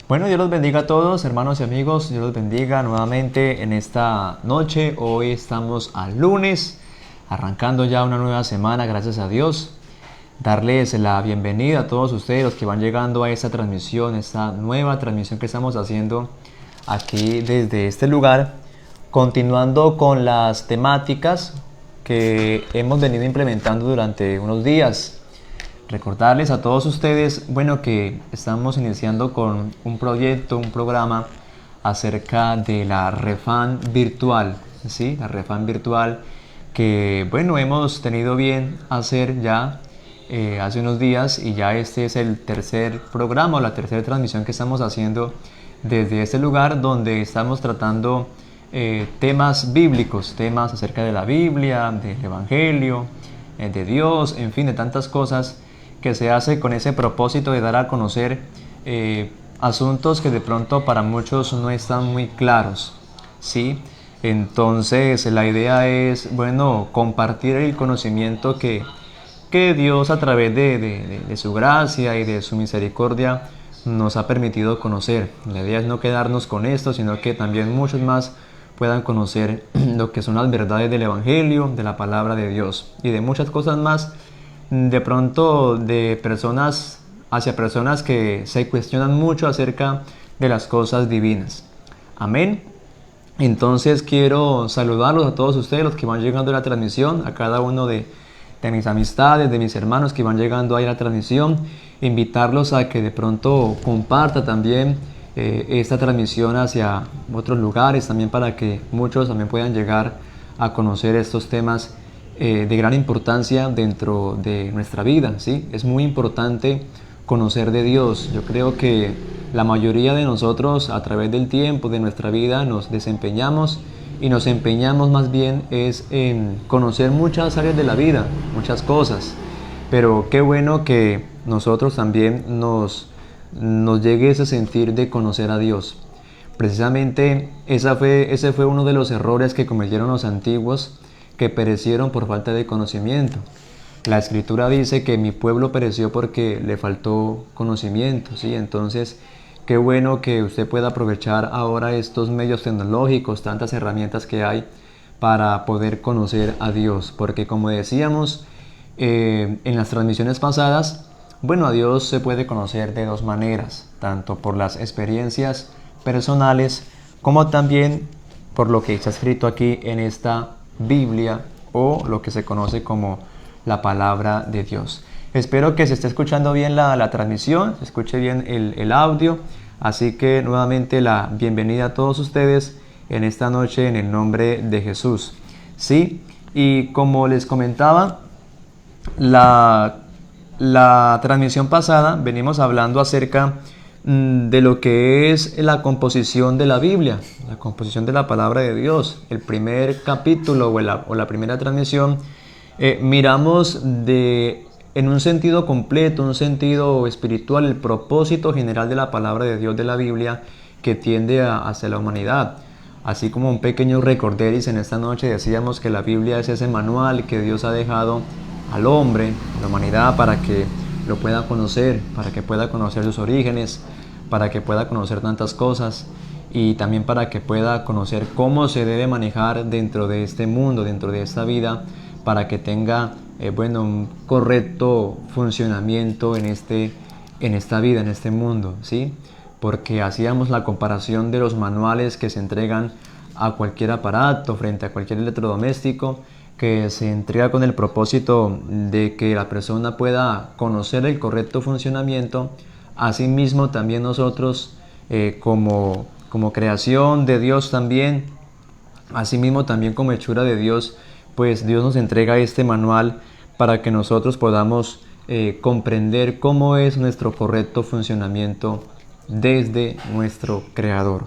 Bueno, Dios los bendiga a todos, hermanos y amigos. Dios los bendiga nuevamente en esta noche. Hoy estamos al lunes, arrancando ya una nueva semana, gracias a Dios. Darles la bienvenida a todos ustedes, los que van llegando a esta transmisión, esta nueva transmisión que estamos haciendo aquí desde este lugar, continuando con las temáticas que hemos venido implementando durante unos días. Recordarles a todos ustedes, bueno, que estamos iniciando con un proyecto, un programa acerca de la Refan virtual, ¿sí? La Refan virtual que, bueno, hemos tenido bien hacer ya hace unos días, y ya este es el tercer programa o la tercera transmisión que estamos haciendo desde este lugar, donde estamos tratando temas bíblicos, temas acerca de la Biblia, del Evangelio, de Dios, en fin, de tantas cosas que se hace con ese propósito de dar a conocer asuntos que de pronto para muchos no están muy claros, ¿sí? Entonces la idea es, bueno, compartir el conocimiento que Dios, a través de su gracia y de su misericordia, nos ha permitido conocer. La idea es no quedarnos con esto, sino que también muchos más puedan conocer lo que son las verdades del Evangelio, de la palabra de Dios y de muchas cosas más, de pronto de personas hacia personas que se cuestionan mucho acerca de las cosas divinas. Amén. Entonces quiero saludarlos a todos ustedes, los que van llegando a la transmisión, a cada uno de mis amistades, de mis hermanos que van llegando ahí a la transmisión, invitarlos a que de pronto comparta también esta transmisión hacia otros lugares, también para que muchos también puedan llegar a conocer estos temas de gran importancia dentro de nuestra vida, ¿sí? Es muy importante conocer de Dios. Yo creo que la mayoría de nosotros, a través del tiempo de nuestra vida, nos desempeñamos y nos empeñamos más bien es en conocer muchas áreas de la vida, muchas cosas. Pero qué bueno que nosotros también nos llegue ese sentir de conocer a Dios. Precisamente ese fue uno de los errores que cometieron los antiguos, que perecieron por falta de conocimiento. La Escritura dice que mi pueblo pereció porque le faltó conocimiento, ¿sí? Entonces, qué bueno que usted pueda aprovechar ahora estos medios tecnológicos, tantas herramientas que hay para poder conocer a Dios, porque como decíamos en las transmisiones pasadas, bueno, a Dios se puede conocer de dos maneras, tanto por las experiencias personales como también por lo que está escrito aquí en esta Biblia, o lo que se conoce como la palabra de Dios. Espero que se esté escuchando bien la transmisión, se escuche bien el audio, así que nuevamente la bienvenida a todos ustedes en esta noche en el nombre de Jesús. Sí, y como les comentaba, la transmisión pasada venimos hablando acerca de lo que es la composición de la Biblia, la composición de la palabra de Dios. El primer capítulo o la primera transmisión miramos en un sentido completo, un sentido espiritual, el propósito general de la palabra de Dios, de la Biblia, que tiende hacia la humanidad. Así como un pequeño recorderis, en esta noche decíamos que la Biblia es ese manual que Dios ha dejado al hombre, a la humanidad, para que lo pueda conocer, para que pueda conocer sus orígenes, para que pueda conocer tantas cosas, y también para que pueda conocer cómo se debe manejar dentro de este mundo, dentro de esta vida, para que tenga un correcto funcionamiento en esta vida, en este mundo, ¿sí? Porque hacíamos la comparación de los manuales que se entregan a cualquier aparato, frente a cualquier electrodoméstico, que se entrega con el propósito de que la persona pueda conocer el correcto funcionamiento. Asimismo, también nosotros como creación de Dios también, asimismo también como hechura de Dios, pues Dios nos entrega este manual para que nosotros podamos comprender cómo es nuestro correcto funcionamiento desde nuestro Creador.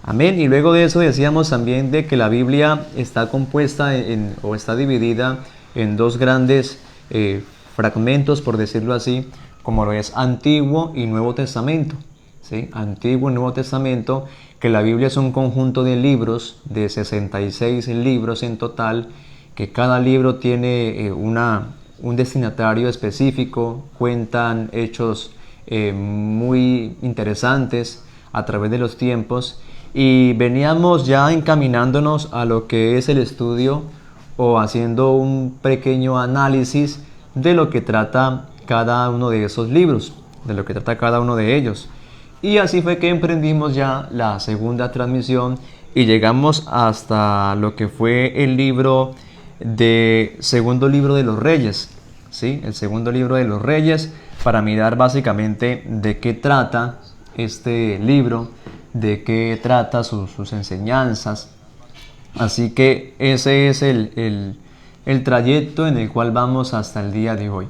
Amén. Y luego de eso decíamos también de que la Biblia está compuesta o está dividida en dos grandes fragmentos, por decirlo así, como lo es Antiguo y Nuevo Testamento, ¿sí? Antiguo y Nuevo Testamento, que la Biblia es un conjunto de libros, de 66 libros en total, que cada libro tiene un destinatario específico, cuentan hechos muy interesantes, a través de los tiempos y veníamos ya encaminándonos a lo que es el estudio o haciendo un pequeño análisis de lo que trata cada uno de esos libros, de lo que trata cada uno de ellos. Y así fue que emprendimos ya la segunda transmisión y llegamos hasta lo que fue el segundo libro de los Reyes, ¿sí? El segundo libro de los Reyes, para mirar básicamente de qué trata este libro, de qué trata sus enseñanzas. Así que ese es el trayecto en el cual vamos hasta el día de hoy.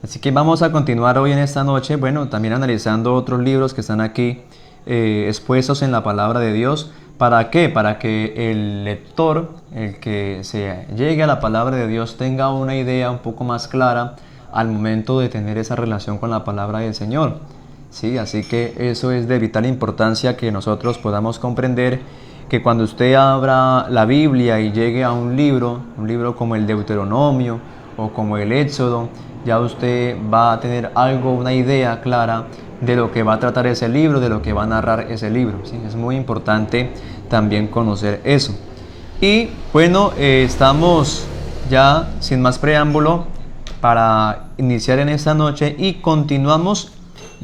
Así que vamos a continuar hoy en esta noche, bueno, también analizando otros libros que están aquí expuestos en la palabra de Dios. ¿Para qué? Para que el lector, el que se llegue a la palabra de Dios, tenga una idea un poco más clara al momento de tener esa relación con la palabra del Señor. ¿Sí? Así que eso es de vital importancia que nosotros podamos comprender que cuando usted abra la Biblia y llegue a un libro como el Deuteronomio o como el Éxodo, ya usted va a tener una idea clara de lo que va a tratar ese libro, de lo que va a narrar ese libro, ¿sí? Es muy importante también conocer eso. Y bueno, estamos ya sin más preámbulo para iniciar en esta noche y continuamos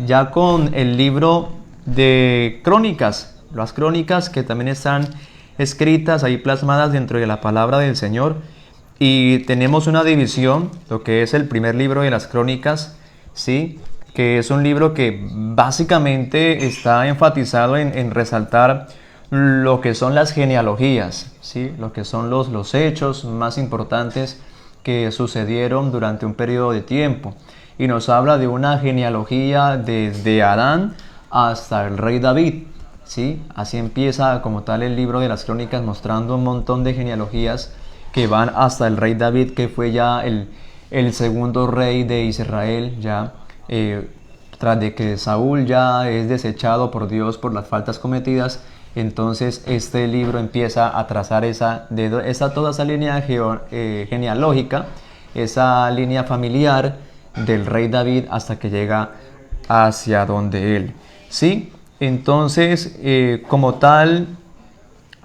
ya con el libro de Crónicas, las Crónicas que también están escritas ahí plasmadas dentro de la palabra del Señor. Y tenemos una división, lo que es el primer libro de las Crónicas, ¿sí? Que es un libro que básicamente está enfatizado en resaltar lo que son las genealogías, ¿sí? Lo que son los hechos más importantes que sucedieron durante un periodo de tiempo. Y nos habla de una genealogía desde Adán hasta el rey David, ¿sí? Así empieza como tal el libro de las Crónicas, mostrando un montón de genealogías que van hasta el rey David, que fue ya el segundo rey de Israel, ya tras de que Saúl ya es desechado por Dios por las faltas cometidas. Entonces este libro empieza a trazar toda esa línea genealógica, esa línea familiar del rey David hasta que llega hacia donde él, ¿sí? Entonces, como tal,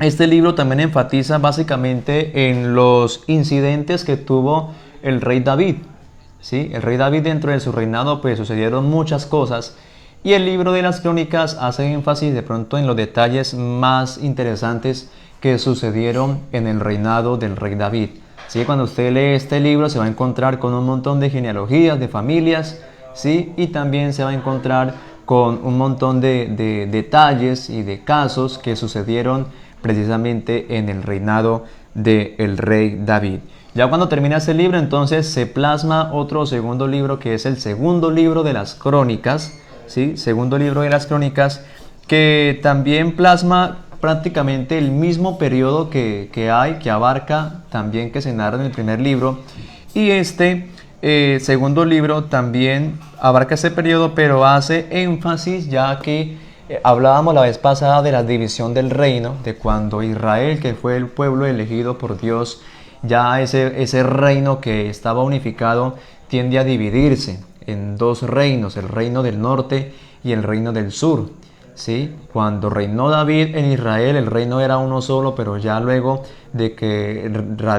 este libro también enfatiza básicamente en los incidentes que tuvo el rey David, ¿sí? El rey David, dentro de su reinado pues sucedieron muchas cosas, y el libro de las Crónicas hace énfasis de pronto en los detalles más interesantes que sucedieron en el reinado del rey David, ¿sí? Cuando usted lee este libro se va a encontrar con un montón de genealogías, de familias, ¿sí? Y también se va a encontrar con un montón de detalles y de casos que sucedieron precisamente en el reinado del rey David. Ya cuando termina este libro, entonces se plasma otro segundo libro, que es el segundo libro de las Crónicas, ¿sí? Segundo libro de las Crónicas, que también plasma prácticamente el mismo periodo que abarca también, que se narra en el primer libro. Y este segundo libro también abarca ese periodo, pero hace énfasis, ya que hablábamos la vez pasada de la división del reino, de cuando Israel, que fue el pueblo elegido por Dios, ya ese reino que estaba unificado tiende a dividirse en dos reinos, el reino del norte y el reino del sur, ¿sí? Cuando reinó David en Israel, el reino era uno solo, pero ya luego de que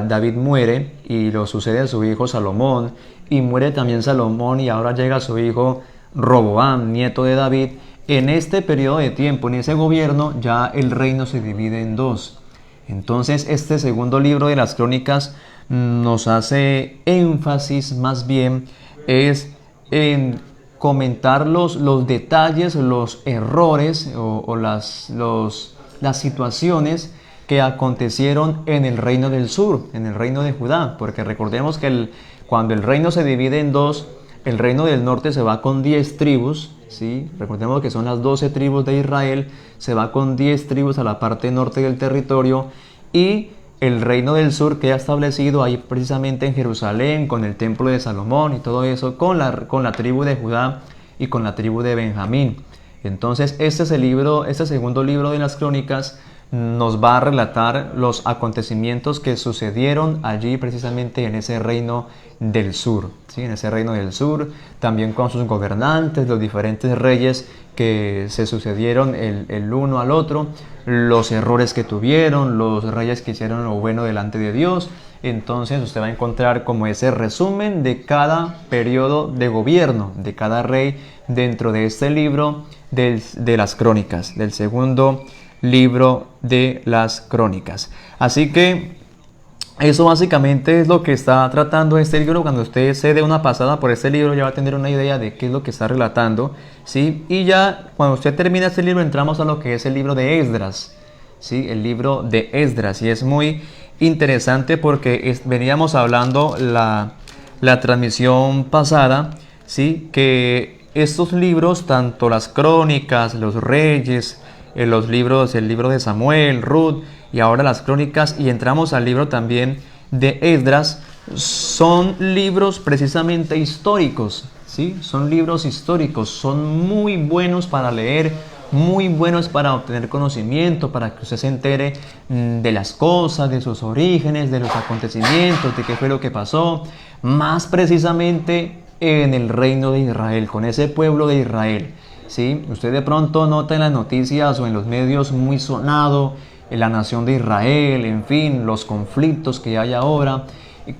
David muere y lo sucede a su hijo Salomón, y muere también Salomón y ahora llega su hijo Roboam, nieto de David, en este periodo de tiempo, en ese gobierno, ya el reino se divide en dos. Entonces este segundo libro de las Crónicas nos hace énfasis más bien es en comentar los detalles, los errores o las situaciones que acontecieron en el reino del sur, en el reino de Judá, porque recordemos que cuando el reino se divide en dos, el reino del norte se va con 10 tribus, ¿sí? Recordemos que son las 12 tribus de Israel, se va con 10 tribus a la parte norte del territorio, y el reino del sur queda establecido ahí precisamente en Jerusalén, con el templo de Salomón y todo eso, con la tribu de Judá y con la tribu de Benjamín. Entonces este segundo libro de las Crónicas nos va a relatar los acontecimientos que sucedieron allí precisamente en ese reino del sur, ¿sí? En ese reino del sur, también con sus gobernantes, los diferentes reyes que se sucedieron el uno al otro, los errores que tuvieron, los reyes que hicieron lo bueno delante de Dios. Entonces usted va a encontrar como ese resumen de cada periodo de gobierno, de cada rey dentro de este libro de las crónicas, del segundo libro de las crónicas. Así que eso básicamente es lo que está tratando este libro. Cuando usted se dé una pasada por este libro ya va a tener una idea de qué es lo que está relatando, ¿sí? Y ya cuando usted termina este libro entramos a lo que es el libro de Esdras, ¿sí? El libro de Esdras, y es muy interesante porque veníamos hablando la transmisión pasada, ¿sí? Que estos libros, tanto las crónicas, los reyes, los libros, el libro de Samuel, Ruth y ahora las crónicas, y entramos al libro también de Esdras, son libros precisamente históricos, ¿sí? Son libros históricos, son muy buenos para leer, muy buenos para obtener conocimiento, para que usted se entere de las cosas, de sus orígenes, de los acontecimientos, de qué fue lo que pasó, más precisamente en el reino de Israel, con ese pueblo de Israel, ¿sí? Usted de pronto nota en las noticias o en los medios muy sonado en la nación de Israel, en fin, los conflictos que hay ahora,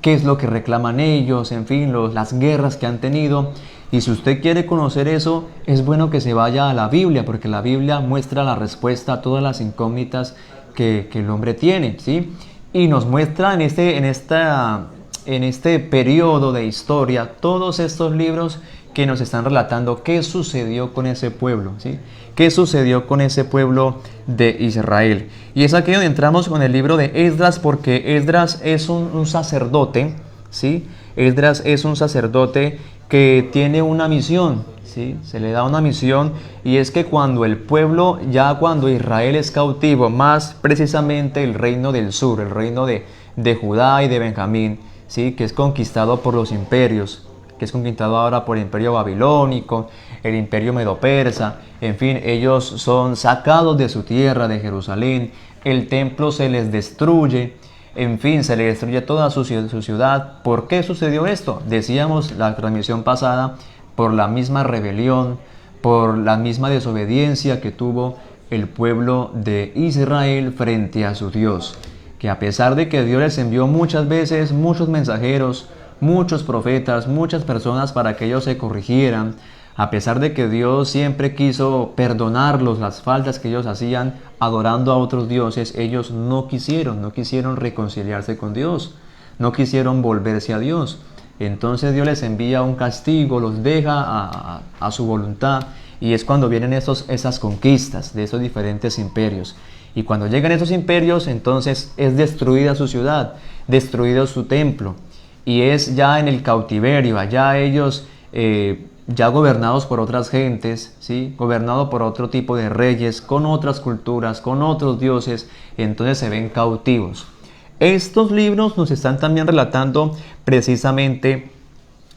qué es lo que reclaman ellos, en fin, las guerras que han tenido. Y si usted quiere conocer eso, es bueno que se vaya a la Biblia, porque la Biblia muestra la respuesta a todas las incógnitas que el hombre tiene, ¿sí? Y nos muestra en este periodo de historia todos estos libros que nos están relatando qué sucedió con ese pueblo, ¿sí? ¿Qué sucedió con ese pueblo de Israel? Y es aquí donde entramos con el libro de Esdras, porque Esdras es un sacerdote, ¿sí? Esdras es un sacerdote que tiene una misión, ¿sí? Se le da una misión, y es que cuando el pueblo, ya cuando Israel es cautivo, más precisamente el reino del sur, el reino de Judá y de Benjamín, ¿sí? Que es conquistado por los imperios, que es conquistado ahora por el imperio babilónico, el imperio medo-persa, en fin, ellos son sacados de su tierra, de Jerusalén, el templo se les destruye, en fin, se les destruye toda su ciudad. ¿Por qué sucedió esto? Decíamos la transmisión pasada, por la misma rebelión, por la misma desobediencia que tuvo el pueblo de Israel frente a su Dios, que a pesar de que Dios les envió muchas veces muchos mensajeros, muchos profetas, muchas personas para que ellos se corrigieran, a pesar de que Dios siempre quiso perdonarlos las faltas que ellos hacían adorando a otros dioses, ellos no quisieron reconciliarse con Dios, no quisieron volverse a Dios. Entonces Dios les envía un castigo, los deja a su voluntad, y es cuando vienen esas conquistas de esos diferentes imperios. Y cuando llegan esos imperios, entonces es destruida su ciudad, destruido su templo, y es ya en el cautiverio, allá ellos ya gobernados por otras gentes, ¿sí? Gobernados por otro tipo de reyes, con otras culturas, con otros dioses, entonces se ven cautivos. Estos libros nos están también relatando precisamente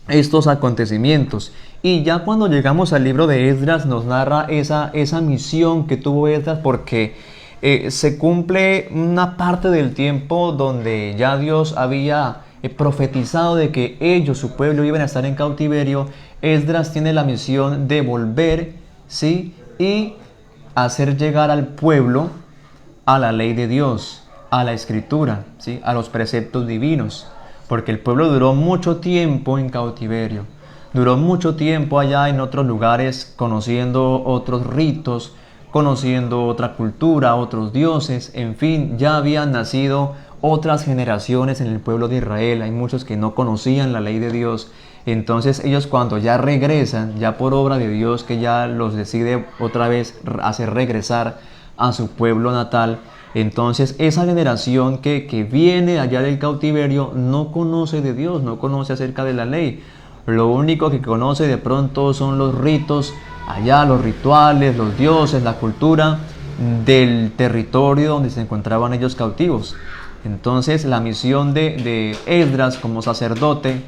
estos acontecimientos. Y ya cuando llegamos al libro de Esdras nos narra esa misión que tuvo Esdras, porque se cumple una parte del tiempo donde ya Dios había profetizado de que ellos, su pueblo, iban a estar en cautiverio. Esdras tiene la misión de volver, ¿sí? Y hacer llegar al pueblo a la ley de Dios, a la escritura, ¿sí? A los preceptos divinos, porque el pueblo duró mucho tiempo en cautiverio, duró mucho tiempo allá en otros lugares, conociendo otros ritos, conociendo otra cultura, otros dioses, en fin, ya habían nacido otras generaciones en el pueblo de Israel. Hay muchos que no conocían la ley de Dios. Entonces ellos, cuando ya regresan, ya por obra de Dios que ya los decide otra vez hacer regresar a su pueblo natal, entonces esa generación que viene allá del cautiverio no conoce de Dios, no conoce acerca de la ley. Lo único que conoce de pronto son los ritos allá, los rituales, los dioses, la cultura del territorio donde se encontraban ellos cautivos. Entonces la misión de Esdras como sacerdote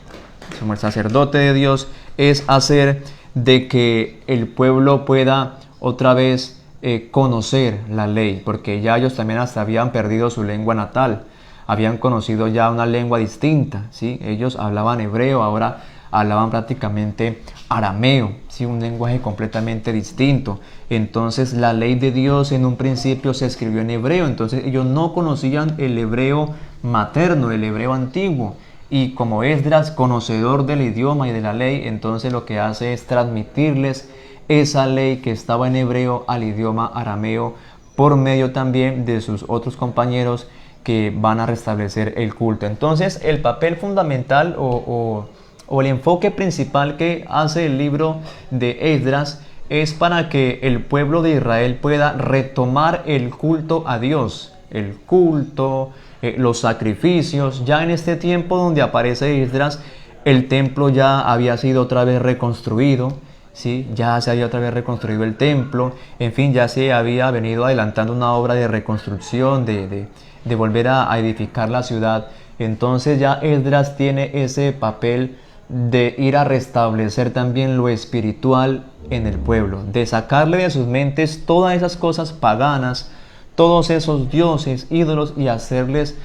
de Dios, es hacer de que el pueblo pueda otra vez conocer la ley, porque ya ellos también hasta habían perdido su lengua natal, habían conocido ya una lengua distinta, ¿sí? Ellos hablaban hebreo, ahora hablaban prácticamente arameo, ¿sí? Un lenguaje completamente distinto. Entonces la ley de Dios en un principio se escribió en hebreo, entonces ellos no conocían el hebreo materno, el hebreo antiguo. Y como Esdras, conocedor del idioma y de la ley, entonces lo que hace es transmitirles esa ley que estaba en hebreo al idioma arameo por medio también de sus otros compañeros que van a restablecer el culto. Entonces el papel fundamental o el enfoque principal que hace el libro de Esdras es para que el pueblo de Israel pueda retomar el culto a Dios, el culto, los sacrificios. Ya en este tiempo donde aparece Esdras, el templo ya había sido otra vez reconstruido, ¿sí? Ya se había otra vez reconstruido el templo, en fin, ya se había venido adelantando una obra de reconstrucción, de volver a edificar la ciudad. Entonces ya Esdras tiene ese papel de ir a restablecer también lo espiritual en el pueblo, de sacarle de sus mentes todas esas cosas paganas, todos esos dioses, ídolos, y hacerles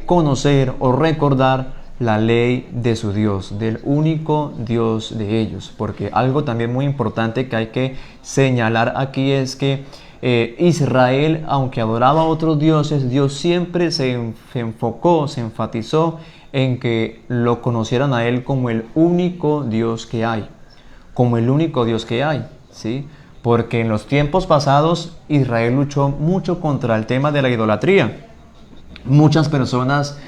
conocer o recordar la ley de su Dios, del único Dios de ellos. Porque algo también muy importante que hay que señalar aquí es que Israel, aunque adoraba a otros dioses, Dios siempre se enfocó, se enfatizó en que lo conocieran a Él como el único Dios que hay, como el único Dios que hay, ¿sí? Porque en los tiempos pasados Israel luchó mucho contra el tema de la idolatría. Muchas personas,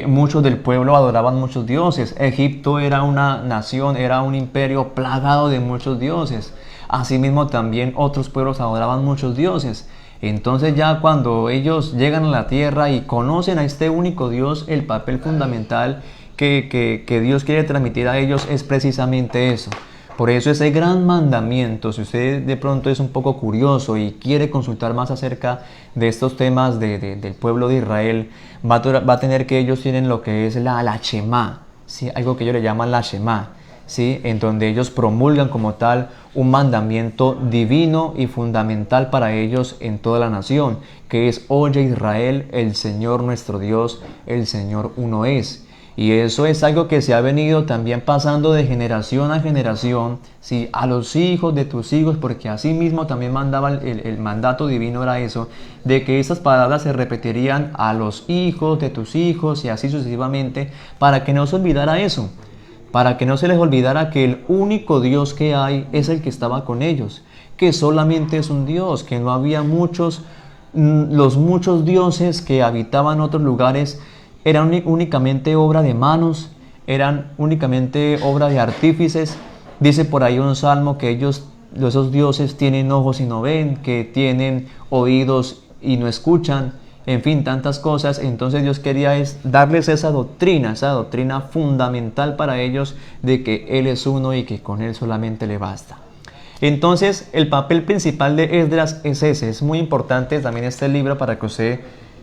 muchos del pueblo adoraban muchos dioses. Egipto era una nación, era un imperio plagado de muchos dioses. Asimismo también otros pueblos adoraban muchos dioses. Entonces ya cuando ellos llegan a la tierra y conocen a este único Dios, el papel fundamental que Dios quiere transmitir a ellos es precisamente eso. Por eso ese gran mandamiento, si usted de pronto es un poco curioso y quiere consultar más acerca de estos temas del pueblo de Israel, va a tener que ellos tienen lo que es la Shema, ¿sí? Algo que ellos le llaman la Shema, ¿sí? En donde ellos promulgan como tal un mandamiento divino y fundamental para ellos en toda la nación, que es: oye Israel, el Señor nuestro Dios, el Señor uno es. Y eso es algo que se ha venido también pasando de generación a generación, ¿sí? A los hijos de tus hijos, porque así mismo también mandaba el mandato divino, era eso, de que esas palabras se repetirían a los hijos de tus hijos y así sucesivamente, para que no se olvidara eso, para que no se les olvidara que el único Dios que hay es el que estaba con ellos, que solamente es un Dios, que no había los muchos dioses que habitaban otros lugares eran únicamente obra de manos, eran únicamente obra de artífices. Dice por ahí un salmo que esos dioses tienen ojos y no ven, que tienen oídos y no escuchan, en fin, tantas cosas. Entonces Dios quería darles esa doctrina fundamental para ellos de que Él es uno y que con Él solamente le basta. Entonces el papel principal de Esdras es ese. Es muy importante también este libro para que usted,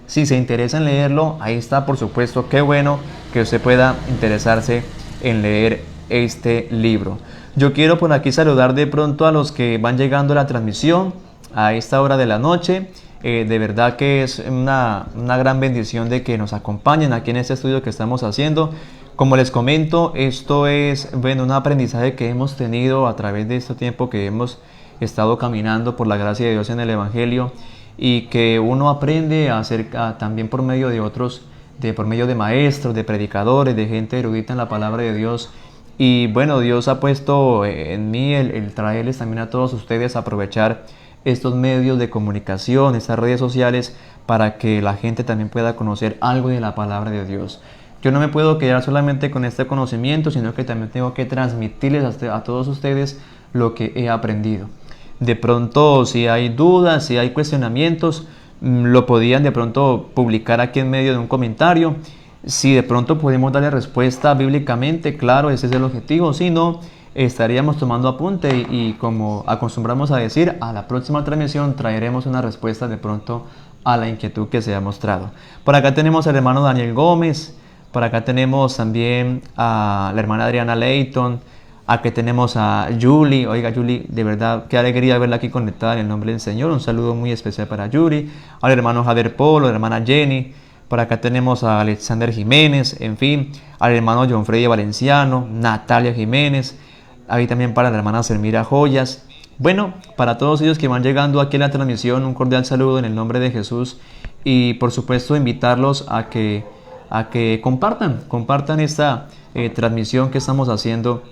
si se interesa en leerlo, ahí está, por supuesto. Qué bueno que usted pueda interesarse en leer este libro. Yo quiero por aquí saludar de pronto a los que van llegando a la transmisión a esta hora de la noche. De verdad que es una gran bendición de que nos acompañen aquí en este estudio que estamos haciendo. Como les comento, esto es un aprendizaje que hemos tenido a través de este tiempo que hemos estado caminando por la gracia de Dios en el Evangelio, y que uno aprende a hacer también por medio de otros, por medio de maestros, de predicadores, de gente erudita en la palabra de Dios. Y bueno, Dios ha puesto en mí el traerles también a todos ustedes a aprovechar estos medios de comunicación, estas redes sociales, para que la gente también pueda conocer algo de la palabra de Dios. Yo no me puedo quedar solamente con este conocimiento, sino que también tengo que transmitirles a todos ustedes lo que he aprendido. De pronto, si hay dudas, si hay cuestionamientos, lo podían de pronto publicar aquí en medio de un comentario. Si de pronto podemos darle respuesta bíblicamente, claro, ese es el objetivo. Si no, estaríamos tomando apunte y como acostumbramos a decir, a la próxima transmisión traeremos una respuesta de pronto a la inquietud que se ha mostrado. Por acá tenemos al hermano Daniel Gómez, por acá tenemos también a la hermana Adriana Leighton, Aquí tenemos a Julie. Oiga, Julie, de verdad, qué alegría verla aquí conectada en el nombre del Señor. Un saludo muy especial para Julie. Al hermano Javier Polo, a la hermana Jenny. Por acá tenemos a Alexander Jiménez, en fin, al hermano John Freddy Valenciano, Natalia Jiménez. Ahí también para la hermana Selmira Joyas. Bueno, para todos ellos que van llegando aquí a la transmisión, un cordial saludo en el nombre de Jesús. Y por supuesto invitarlos a que compartan esta transmisión que estamos haciendo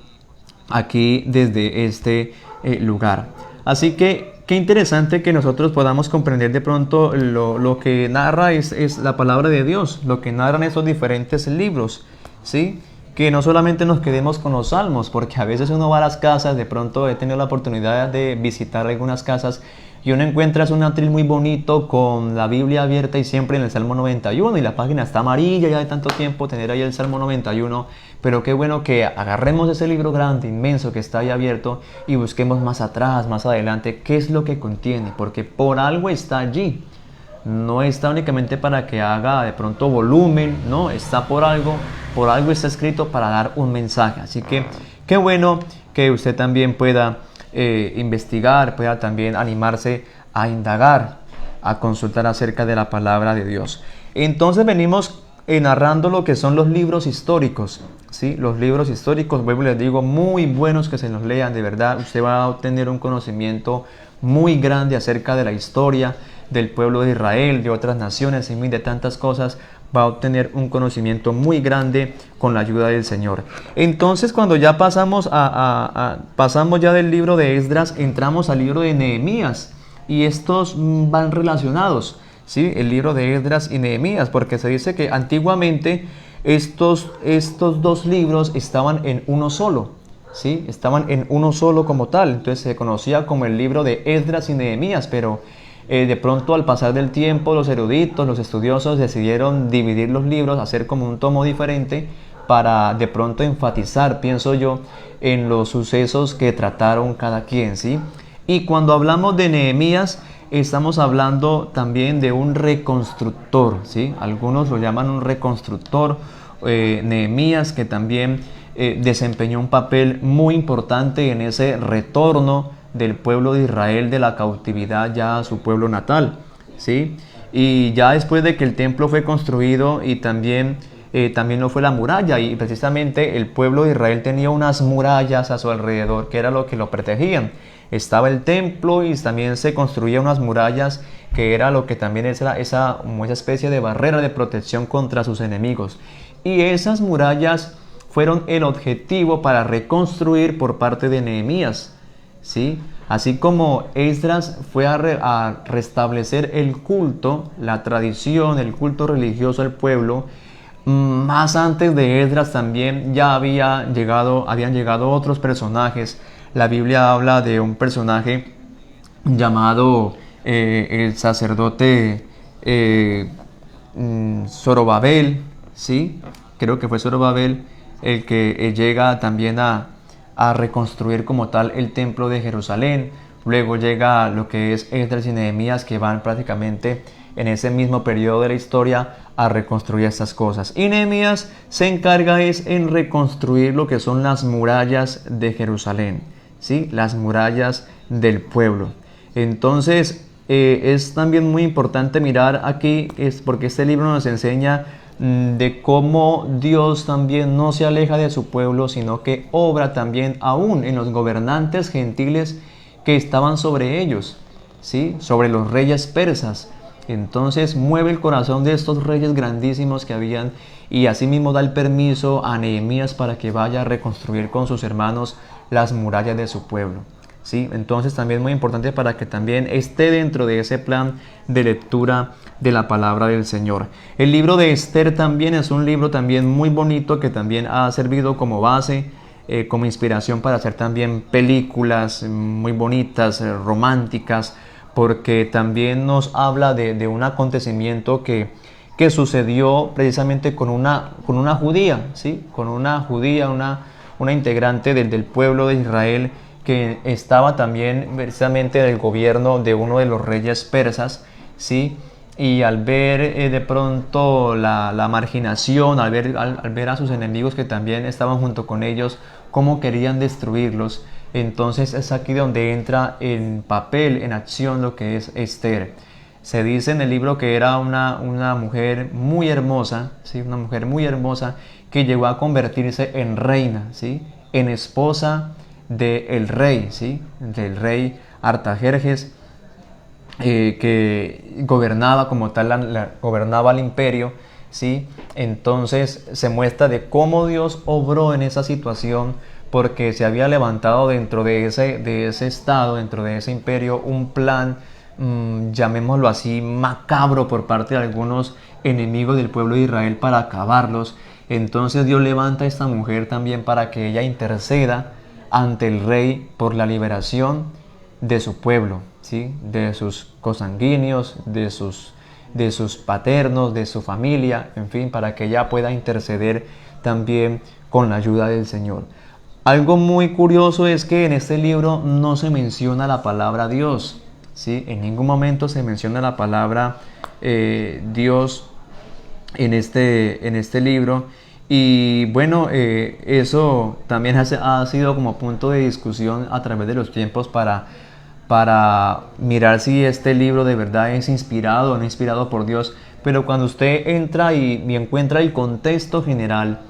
aquí desde este lugar. Así que qué interesante que nosotros podamos comprender de pronto lo que narra es la palabra de Dios, lo que narran esos diferentes libros, ¿sí? Que no solamente nos quedemos con los salmos, porque a veces uno va a las casas, de pronto he tenido la oportunidad de visitar algunas casas y uno encuentra un atril muy bonito con la Biblia abierta y siempre en el Salmo 91 y la página está amarilla ya de tanto tiempo tener ahí el Salmo 91, pero qué bueno que agarremos ese libro grande, inmenso que está ahí abierto y busquemos más atrás, más adelante, qué es lo que contiene, porque por algo está allí. No está únicamente para que haga de pronto volumen, no, está por algo está escrito para dar un mensaje. Así que qué bueno que usted también pueda investigar, pueda también animarse a indagar, a consultar acerca de la palabra de Dios. Entonces venimos narrando lo que son los libros históricos, ¿sí? Los libros históricos, vuelvo y les digo, muy buenos que se los lean, de verdad, usted va a obtener un conocimiento muy grande acerca de la historia del pueblo de Israel, de otras naciones, y de tantas cosas, va a obtener un conocimiento muy grande con la ayuda del Señor. Entonces, cuando ya pasamos ya del libro de Esdras, entramos al libro de Nehemías, y estos van relacionados, ¿sí? El libro de Esdras y Nehemías, porque se dice que antiguamente estos dos libros estaban en uno solo, ¿sí? Estaban en uno solo como tal, entonces se conocía como el libro de Esdras y Nehemías, pero de pronto al pasar del tiempo los eruditos, los estudiosos decidieron dividir los libros, hacer como un tomo diferente para de pronto enfatizar, pienso yo, en los sucesos que trataron cada quien, ¿sí? Y cuando hablamos de Nehemías, estamos hablando también de un reconstructor, ¿sí? Algunos lo llaman un reconstructor, Nehemías, que también desempeñó un papel muy importante en ese retorno del pueblo de Israel de la cautividad ya a su pueblo natal, ¿sí? Y ya después de que el templo fue construido y también no fue la muralla, y precisamente el pueblo de Israel tenía unas murallas a su alrededor que era lo que lo protegían. Estaba el templo y también se construían unas murallas que era lo que también era esa especie de barrera de protección contra sus enemigos. Y esas murallas fueron el objetivo para reconstruir por parte de Nehemías, ¿sí? Así como Esdras fue a restablecer el culto, la tradición, el culto religioso al pueblo, más antes de Esdras también ya habían llegado otros personajes. La Biblia habla de un personaje llamado el sacerdote Zorobabel, ¿sí? Creo que fue Zorobabel el que llega también a reconstruir como tal el templo de Jerusalén. Luego llega lo que es Esdras y Nehemías, que van prácticamente en ese mismo periodo de la historia a reconstruir estas cosas. Y Nehemías se encarga en reconstruir lo que son las murallas de Jerusalén, ¿sí? Las murallas del pueblo. Entonces es también muy importante mirar aquí, porque este libro nos enseña de cómo Dios también no se aleja de su pueblo, sino que obra también aún en los gobernantes gentiles que estaban sobre ellos, ¿sí? Sobre los reyes persas. Entonces mueve el corazón de estos reyes grandísimos que habían, y asimismo da el permiso a Nehemías para que vaya a reconstruir con sus hermanos las murallas de su pueblo, ¿sí? Entonces también es muy importante para que también esté dentro de ese plan de lectura de la palabra del Señor. El libro de Esther también es un libro también muy bonito que también ha servido como base, como inspiración para hacer también películas muy bonitas, románticas, porque también nos habla de un acontecimiento que sucedió precisamente con una judía, ¿sí? Con una judía, una integrante del pueblo de Israel, que estaba también precisamente del gobierno de uno de los reyes persas, ¿sí? Y al ver de pronto la marginación, al ver a sus enemigos que también estaban junto con ellos, cómo querían destruirlos. Entonces es aquí donde entra en papel, en acción, lo que es Esther. Se dice en el libro que era una mujer muy hermosa, ¿sí? Una mujer muy hermosa que llegó a convertirse en reina, ¿sí? En esposa del rey, ¿sí? Del rey Artajerjes, que gobernaba como tal, gobernaba el imperio, ¿sí? Entonces se muestra de cómo Dios obró en esa situación, porque se había levantado dentro de ese estado, dentro de ese imperio, un plan, llamémoslo así, macabro por parte de algunos enemigos del pueblo de Israel para acabarlos. Entonces Dios levanta a esta mujer también para que ella interceda ante el rey por la liberación de su pueblo, ¿sí? De sus consanguíneos, de sus paternos, de su familia, en fin, para que ella pueda interceder también con la ayuda del Señor. Algo muy curioso es que en este libro no se menciona la palabra Dios, ¿sí? En ningún momento se menciona la palabra Dios en este libro. Y bueno, eso también ha sido como punto de discusión a través de los tiempos para mirar si este libro de verdad es inspirado o no inspirado por Dios. Pero cuando usted entra y encuentra el contexto general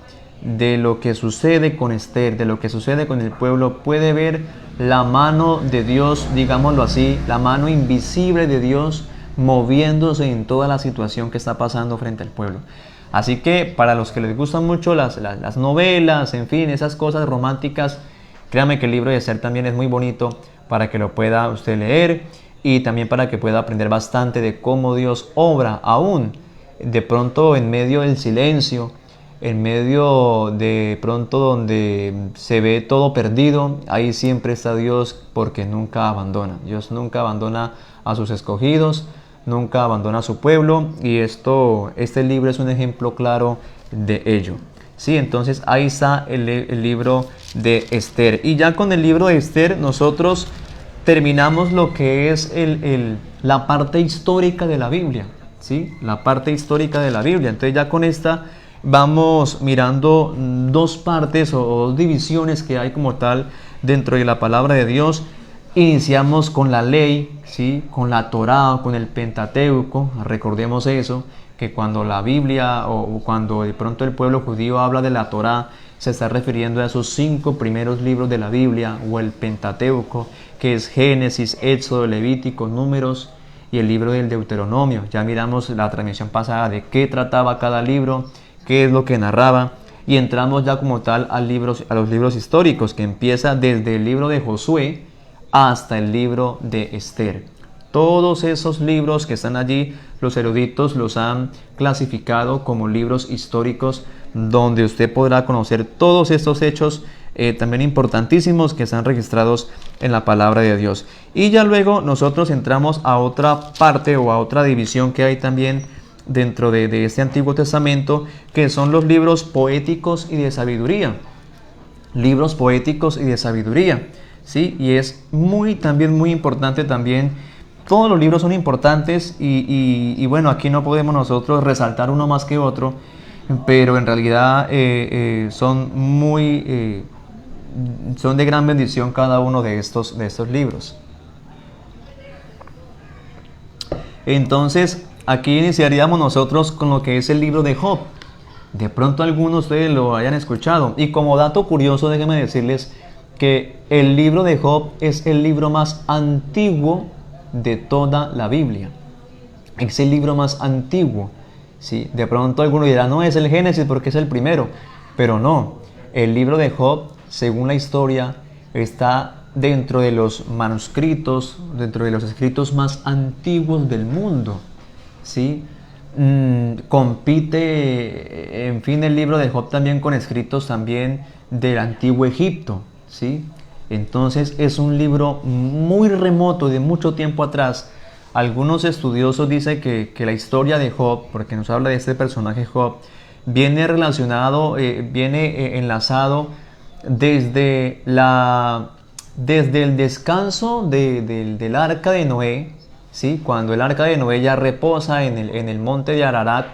de lo que sucede con Esther, de lo que sucede con el pueblo, puede ver la mano de Dios, digámoslo así, la mano invisible de Dios moviéndose en toda la situación que está pasando frente al pueblo. Así que para los que les gustan mucho las novelas, en fin, esas cosas románticas, créanme que el libro de Esther también es muy bonito para que lo pueda usted leer y también para que pueda aprender bastante de cómo Dios obra aún de pronto en medio del silencio, en medio de pronto donde se ve todo perdido. Ahí siempre está Dios, porque nunca abandona. Dios nunca abandona a sus escogidos, nunca abandona a su pueblo, y este libro es un ejemplo claro de ello. Sí, entonces ahí está el libro de Esther. Y ya con el libro de Esther nosotros terminamos lo que es la parte histórica de la Biblia, ¿sí? La parte histórica de la Biblia. Entonces ya con esta vamos mirando dos partes o dos divisiones que hay como tal dentro de la palabra de Dios. Iniciamos con la ley, ¿sí? Con la Torá, con el Pentateuco. Recordemos eso, que cuando la Biblia o cuando de pronto el pueblo judío habla de la Torá, se está refiriendo a esos 5 primeros libros de la Biblia, o el Pentateuco, que es Génesis, Éxodo, Levítico, Números y el libro del Deuteronomio. Ya miramos la transmisión pasada de qué trataba cada libro, qué es lo que narraba, y entramos ya como tal a los libros históricos, que empieza desde el libro de Josué hasta el libro de Esther. Todos esos libros que están allí, los eruditos los han clasificado como libros históricos, donde usted podrá conocer todos estos hechos también importantísimos que están registrados en la palabra de Dios. Y ya luego nosotros entramos a otra parte o a otra división que hay también dentro de este Antiguo Testamento, que son los libros poéticos y de sabiduría. Libros poéticos y de sabiduría, ¿sí? Y es también muy importante también. Todos los libros son importantes y bueno, aquí no podemos nosotros resaltar uno más que otro, pero en realidad son de gran bendición cada uno de estos libros. Entonces, aquí iniciaríamos nosotros con lo que es el libro de Job. De pronto algunos de ustedes lo hayan escuchado. Y como dato curioso, déjenme decirles que el libro de Job es el libro más antiguo de toda la Biblia. Es el libro más antiguo, ¿sí? De pronto alguno dirá, no, es el Génesis porque es el primero. Pero no, el libro de Job, según la historia, está dentro de los manuscritos, dentro de los escritos más antiguos del mundo, ¿sí? Compite, en fin, el libro de Job también con escritos también del antiguo Egipto, ¿sí? Entonces es un libro muy remoto, de mucho tiempo atrás. Algunos estudiosos dicen que la historia de Job, porque nos habla de este personaje Job, viene relacionado, viene enlazado desde el descanso del arca de Noé, ¿sí? Cuando el arca de Noé ya reposa en el monte de Ararat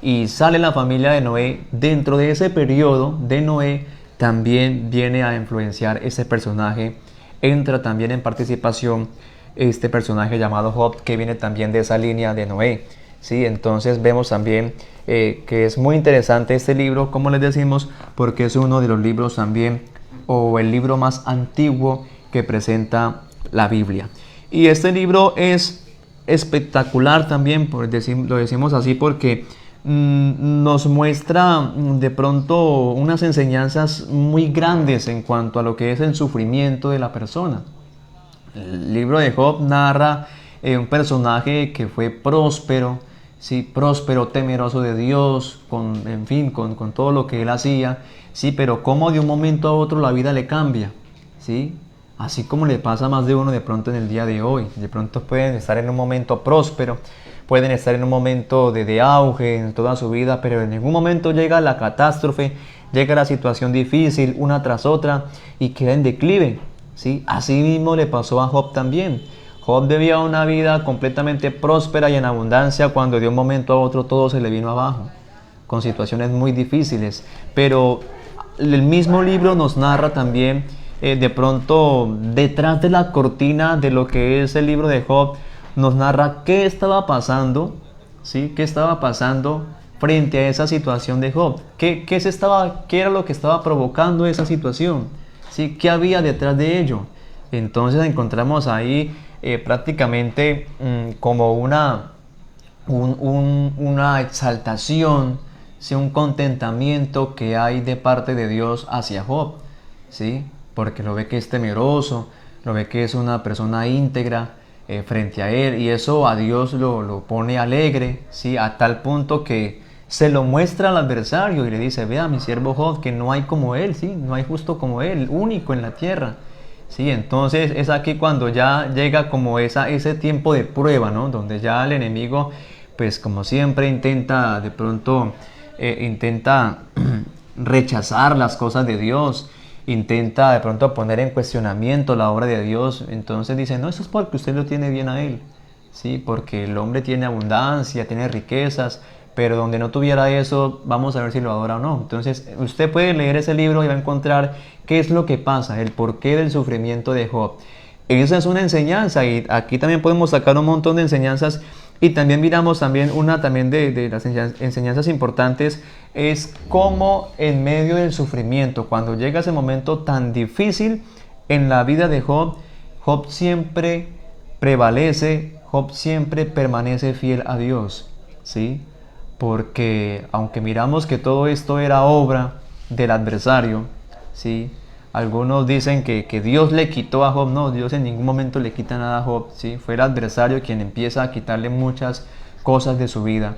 y sale la familia de Noé. Dentro de ese periodo de Noé también viene a influenciar ese personaje. Entra también en participación este personaje llamado Job, que viene también de esa línea de Noé, ¿sí? Entonces vemos también que es muy interesante este libro, como les decimos, porque es uno de los libros también, o el libro más antiguo que presenta la Biblia. Y este libro es espectacular también, lo decimos así, porque nos muestra de pronto unas enseñanzas muy grandes en cuanto a lo que es el sufrimiento de la persona. El libro de Job narra un personaje que fue próspero, ¿sí? Próspero, temeroso de Dios, con todo lo que él hacía, ¿sí? Pero cómo de un momento a otro la vida le cambia, ¿sí? Así como le pasa a más de uno de pronto en el día de hoy. De pronto pueden estar en un momento próspero, pueden estar en un momento de auge en toda su vida, pero en ningún momento llega la catástrofe, llega la situación difícil una tras otra y queda en declive, ¿sí? Así mismo le pasó a Job también. Job vivía una vida completamente próspera y en abundancia cuando de un momento a otro todo se le vino abajo, con situaciones muy difíciles. Pero el mismo libro nos narra también, de pronto, detrás de la cortina de lo que es el libro de Job, nos narra qué estaba pasando, ¿sí? ¿Qué estaba pasando frente a esa situación de Job? ¿Qué era lo que estaba provocando esa situación? ¿Sí? ¿Qué había detrás de ello? Entonces encontramos ahí prácticamente como una exaltación, ¿sí? Un contentamiento que hay de parte de Dios hacia Job, ¿sí? Porque lo ve que es temeroso, lo ve que es una persona íntegra frente a él, y eso a Dios lo pone alegre, ¿sí? A tal punto que se lo muestra al adversario y le dice: vea, mi siervo Job, que no hay como él, ¿sí? No hay justo como él, único en la tierra, ¿sí? Entonces es aquí cuando ya llega como ese tiempo de prueba, ¿no? Donde ya el enemigo, pues como siempre, intenta de pronto rechazar las cosas de Dios, intenta de pronto poner en cuestionamiento la obra de Dios. Entonces dice: no, eso es porque usted lo tiene bien a él, ¿sí? Porque el hombre tiene abundancia, tiene riquezas, pero donde no tuviera eso, vamos a ver si lo adora o no. Entonces usted puede leer ese libro y va a encontrar qué es lo que pasa, el porqué del sufrimiento de Job. Esa es una enseñanza, y aquí también podemos sacar un montón de enseñanzas. Y también miramos una de las enseñanzas importantes, es cómo en medio del sufrimiento, cuando llega ese momento tan difícil en la vida de Job, Job siempre prevalece, Job siempre permanece fiel a Dios, ¿sí? Porque aunque miramos que todo esto era obra del adversario, ¿sí? Algunos dicen que Dios le quitó a Job. No, Dios en ningún momento le quita nada a Job, ¿sí? Fue el adversario quien empieza a quitarle muchas cosas de su vida,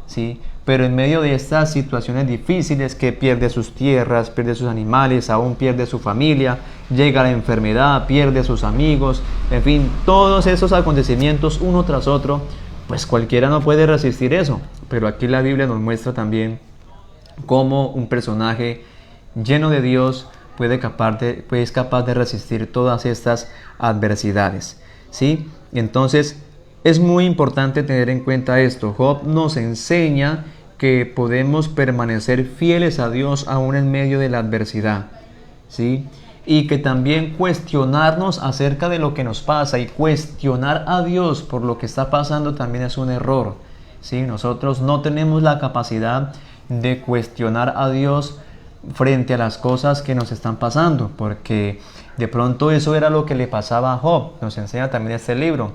¿sí? Pero en medio de estas situaciones difíciles, que pierde sus tierras, pierde sus animales, aún pierde su familia, llega la enfermedad, pierde sus amigos, en fin, todos esos acontecimientos uno tras otro, pues cualquiera no puede resistir eso. Pero aquí la Biblia nos muestra también cómo un personaje lleno de Dios es capaz de resistir todas estas adversidades, ¿sí? Entonces es muy importante tener en cuenta esto. Job nos enseña que podemos permanecer fieles a Dios aún en medio de la adversidad, ¿sí? Y que también cuestionarnos acerca de lo que nos pasa y cuestionar a Dios por lo que está pasando también es un error, ¿sí? Nosotros no tenemos la capacidad de cuestionar a Dios frente a las cosas que nos están pasando, porque de pronto eso era lo que le pasaba a Job. Nos enseña también este libro,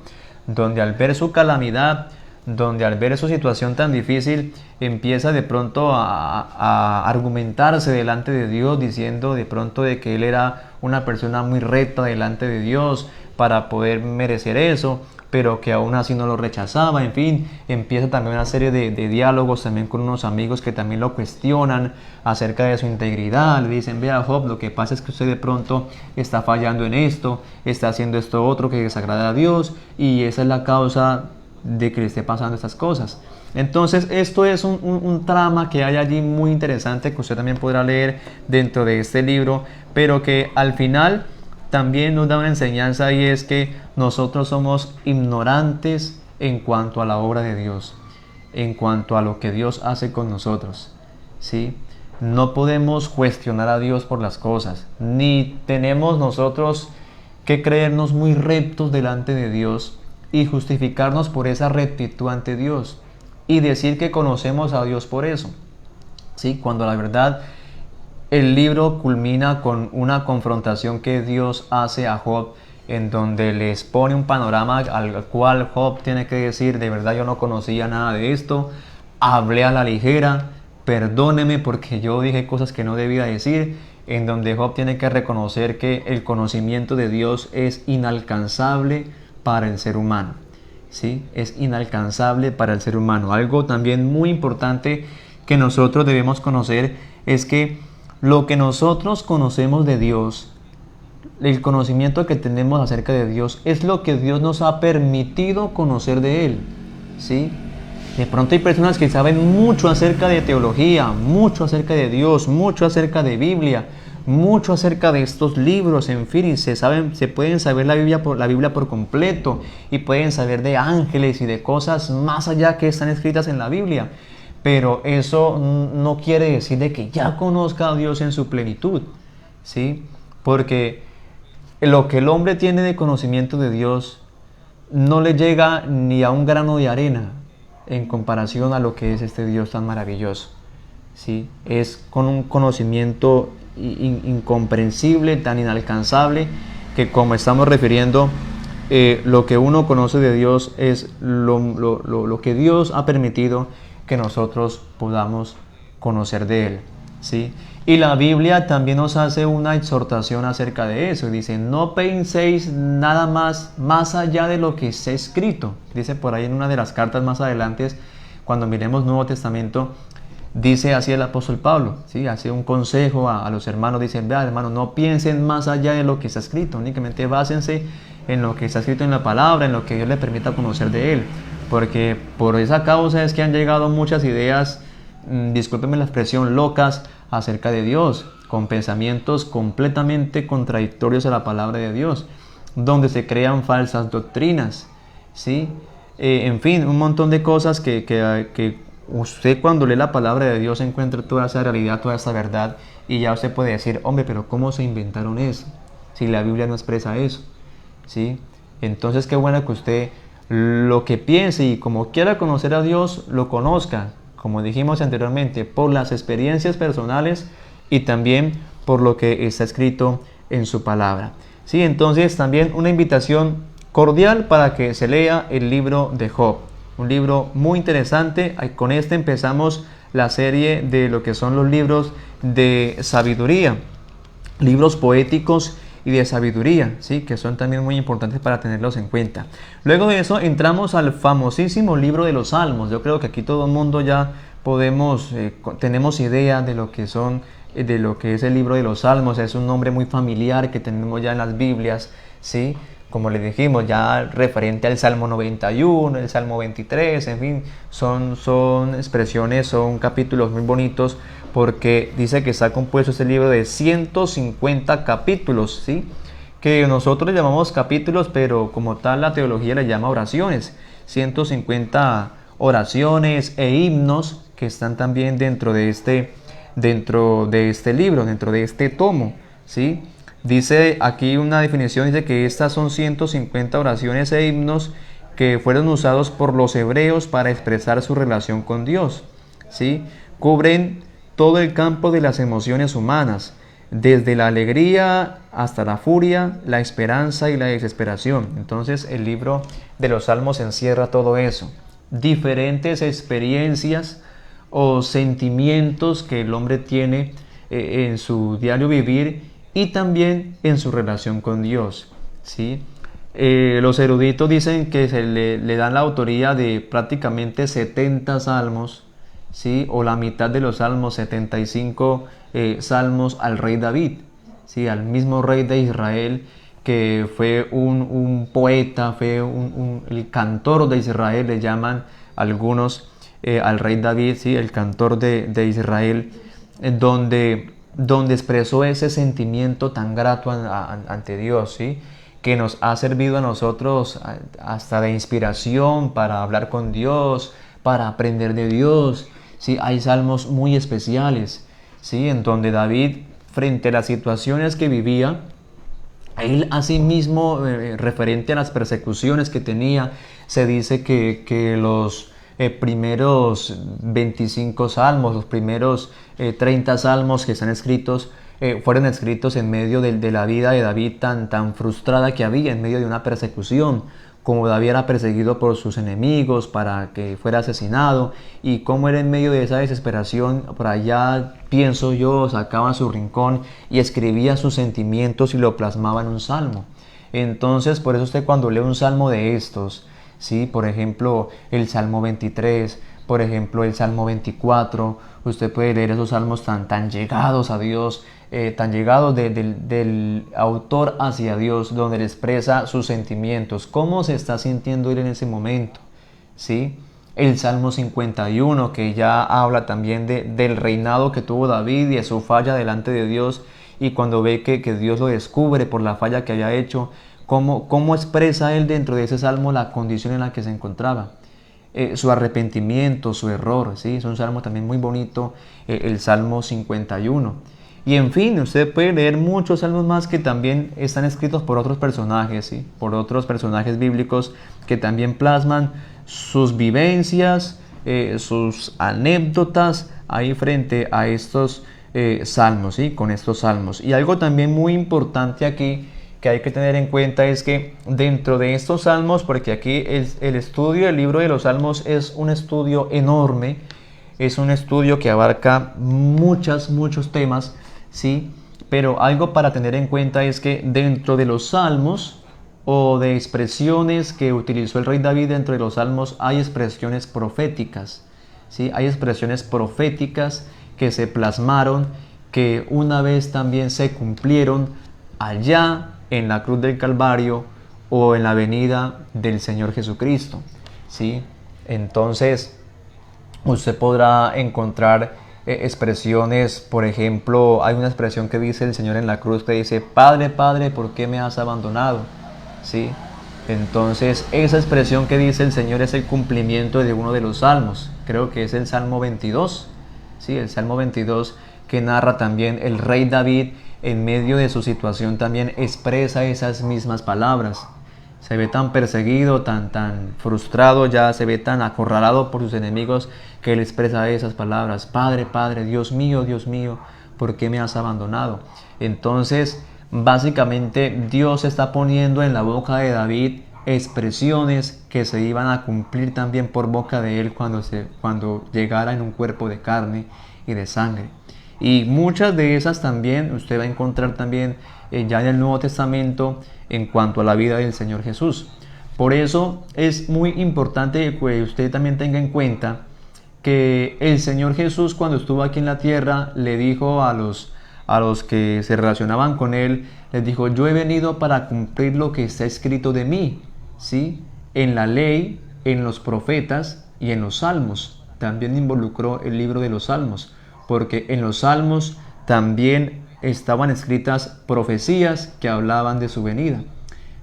donde al ver su calamidad, donde al ver su situación tan difícil, empieza de pronto a argumentarse delante de Dios, diciendo de pronto de que él era una persona muy recta delante de Dios para poder merecer eso, pero que aún así no lo rechazaba. En fin, empieza también una serie de diálogos también con unos amigos que también lo cuestionan acerca de su integridad. Le dicen: vea Job, lo que pasa es que usted de pronto está fallando en esto, está haciendo esto otro que desagrada a Dios, y esa es la causa de que le esté pasando estas cosas. Entonces esto es un trama que hay allí muy interesante, que usted también podrá leer dentro de este libro, pero que al final también nos da una enseñanza, y es que nosotros somos ignorantes en cuanto a la obra de Dios, en cuanto a lo que Dios hace con nosotros, ¿sí? no podemos cuestionar a Dios por las cosas, ni tenemos nosotros que creernos muy rectos delante de Dios y justificarnos por esa rectitud ante Dios y decir que conocemos a Dios por eso, ¿sí? Cuando la verdad el libro culmina con una confrontación que Dios hace a Job, en donde les pone un panorama al cual Job tiene que decir: de verdad yo no conocía nada de esto, hablé a la ligera, perdóneme porque yo dije cosas que no debía decir, en donde Job tiene que reconocer que el conocimiento de Dios es inalcanzable para el ser humano, ¿sí? Es inalcanzable para el ser humano. Algo también muy importante que nosotros debemos conocer es que lo que nosotros conocemos de Dios, el conocimiento que tenemos acerca de Dios, es lo que Dios nos ha permitido conocer de Él, ¿sí? De pronto hay personas que saben mucho acerca de teología, mucho acerca de Dios, mucho acerca de Biblia, mucho acerca de estos libros, en fin, y se pueden saber la Biblia por completo, y pueden saber de ángeles y de cosas más allá que están escritas en la Biblia. Pero eso no quiere decir de que ya conozca a Dios en su plenitud, ¿sí? Porque lo que el hombre tiene de conocimiento de Dios no le llega ni a un grano de arena en comparación a lo que es este Dios tan maravilloso, ¿sí? Es con un conocimiento incomprensible, tan inalcanzable, que, como estamos refiriendo, lo que uno conoce de Dios es lo que Dios ha permitido que nosotros podamos conocer de Él, ¿sí? Y la Biblia también nos hace una exhortación acerca de eso. Dice: no penséis nada más allá de lo que está escrito. Dice por ahí en una de las cartas más adelante, cuando miremos Nuevo Testamento, dice así el apóstol Pablo, ¿sí? Hace un consejo a los hermanos. Dice: vea, hermanos, no piensen más allá de lo que está escrito, únicamente básense en lo que está escrito en la palabra, en lo que Dios les permita conocer de Él. Porque por esa causa es que han llegado muchas ideas, discúlpenme la expresión, locas acerca de Dios, con pensamientos completamente contradictorios a la palabra de Dios, donde se crean falsas doctrinas, ¿sí? En fin, un montón de cosas que usted, cuando lee la palabra de Dios, encuentra toda esa realidad, toda esa verdad, y ya usted puede decir: hombre, pero ¿cómo se inventaron eso? Si la Biblia no expresa eso, ¿sí? Entonces, qué bueno que usted lo que piense y como quiera conocer a Dios, lo conozca, como dijimos anteriormente, por las experiencias personales y también por lo que está escrito en su palabra, ¿sí? Entonces, también una invitación cordial para que se lea el libro de Job, un libro muy interesante. Con este empezamos la serie de lo que son los libros de sabiduría, libros poéticos y de sabiduría, ¿sí? Que son también muy importantes para tenerlos en cuenta. Luego de eso entramos al famosísimo libro de los Salmos. Yo creo que aquí todo el mundo ya tenemos idea de lo que es el libro de los Salmos. Es un nombre muy familiar que tenemos ya en las Biblias, ¿sí? Como les dijimos, ya referente al Salmo 91, el Salmo 23, en fin, son expresiones, son capítulos muy bonitos, porque dice que está compuesto este libro de 150 capítulos, ¿sí? Que nosotros le llamamos capítulos, pero como tal la teología le llama oraciones. 150 oraciones e himnos que están también dentro de este libro, dentro de este tomo, ¿sí? Dice aquí una definición, dice que estas son 150 oraciones e himnos que fueron usados por los hebreos para expresar su relación con Dios, ¿sí? Cubren todo el campo de las emociones humanas, desde la alegría hasta la furia, la esperanza y la desesperación. Entonces el libro de los Salmos encierra todo eso, diferentes experiencias o sentimientos que el hombre tiene en su diario vivir y también en su relación con Dios, ¿sí? Los eruditos dicen que le dan la autoría de prácticamente 70 salmos, ¿sí? O la mitad de los salmos, 75 salmos al rey David, ¿sí? Al mismo rey de Israel, que fue un poeta, fue el cantor de Israel, le llaman algunos al rey David, ¿sí? El cantor de Israel, donde expresó ese sentimiento tan grato ante Dios, ¿sí? Que nos ha servido a nosotros hasta de inspiración para hablar con Dios, para aprender de Dios, ¿sí? Hay salmos muy especiales, ¿sí? En donde David, frente a las situaciones que vivía, él asimismo, referente a las persecuciones que tenía, se dice que los primeros 25 salmos, los primeros 30 salmos que están escritos, fueron escritos en medio de la vida de David tan frustrada que había, en medio de una persecución, como David era perseguido por sus enemigos para que fuera asesinado, y cómo era en medio de esa desesperación, por allá, pienso yo, sacaba su rincón y escribía sus sentimientos y lo plasmaba en un salmo. Entonces, por eso usted cuando lee un salmo de estos, ¿sí? Por ejemplo, el Salmo 23, por ejemplo, el Salmo 24, usted puede leer esos salmos tan llegados a Dios, tan llegados del autor hacia Dios, donde le expresa sus sentimientos, cómo se está sintiendo él en ese momento, ¿sí? El Salmo 51, que ya habla también del reinado que tuvo David y de su falla delante de Dios, y cuando ve que Dios lo descubre por la falla que había hecho, cómo expresa él dentro de ese salmo la condición en la que se encontraba. Su arrepentimiento, su error, ¿sí? Es un salmo también muy bonito, el Salmo 51. Y en fin, usted puede leer muchos salmos más que también están escritos por otros personajes, ¿sí? Por otros personajes bíblicos que también plasman sus vivencias, sus anécdotas ahí frente a estos salmos, ¿sí? Con estos salmos. Y algo también muy importante aquí que hay que tener en cuenta es que dentro de estos salmos, porque aquí el estudio del libro de los salmos es un estudio enorme, es un estudio que abarca muchos temas, ¿sí? Pero algo para tener en cuenta es que dentro de los salmos o de expresiones que utilizó el rey David dentro de los salmos hay expresiones proféticas, ¿sí? Hay expresiones proféticas que se plasmaron, que una vez también se cumplieron allá en la cruz del Calvario o en la venida del Señor Jesucristo, ¿sí? Entonces usted podrá encontrar expresiones, por ejemplo, hay una expresión que dice el Señor en la cruz que dice: Padre, Padre, ¿por qué me has abandonado? ¿Sí? Entonces esa expresión que dice el Señor es el cumplimiento de uno de los salmos, creo que es el Salmo 22, ¿sí? El Salmo 22, que narra también el rey David en medio de su situación, también expresa esas mismas palabras. Se ve tan perseguido, tan frustrado, ya se ve tan acorralado por sus enemigos, que él expresa esas palabras: Padre, Padre, Dios mío, ¿por qué me has abandonado? Entonces, básicamente, Dios está poniendo en la boca de David expresiones que se iban a cumplir también por boca de él cuando llegara en un cuerpo de carne y de sangre. Y muchas de esas también usted va a encontrar también ya en el Nuevo Testamento en cuanto a la vida del Señor Jesús. Por eso es muy importante que usted también tenga en cuenta que el Señor Jesús, cuando estuvo aquí en la tierra, le dijo a los que se relacionaban con él, les dijo: yo he venido para cumplir lo que está escrito de mí, ¿sí? En la ley, en los profetas y en los salmos. También involucró el libro de los salmos, porque en los salmos también estaban escritas profecías que hablaban de su venida.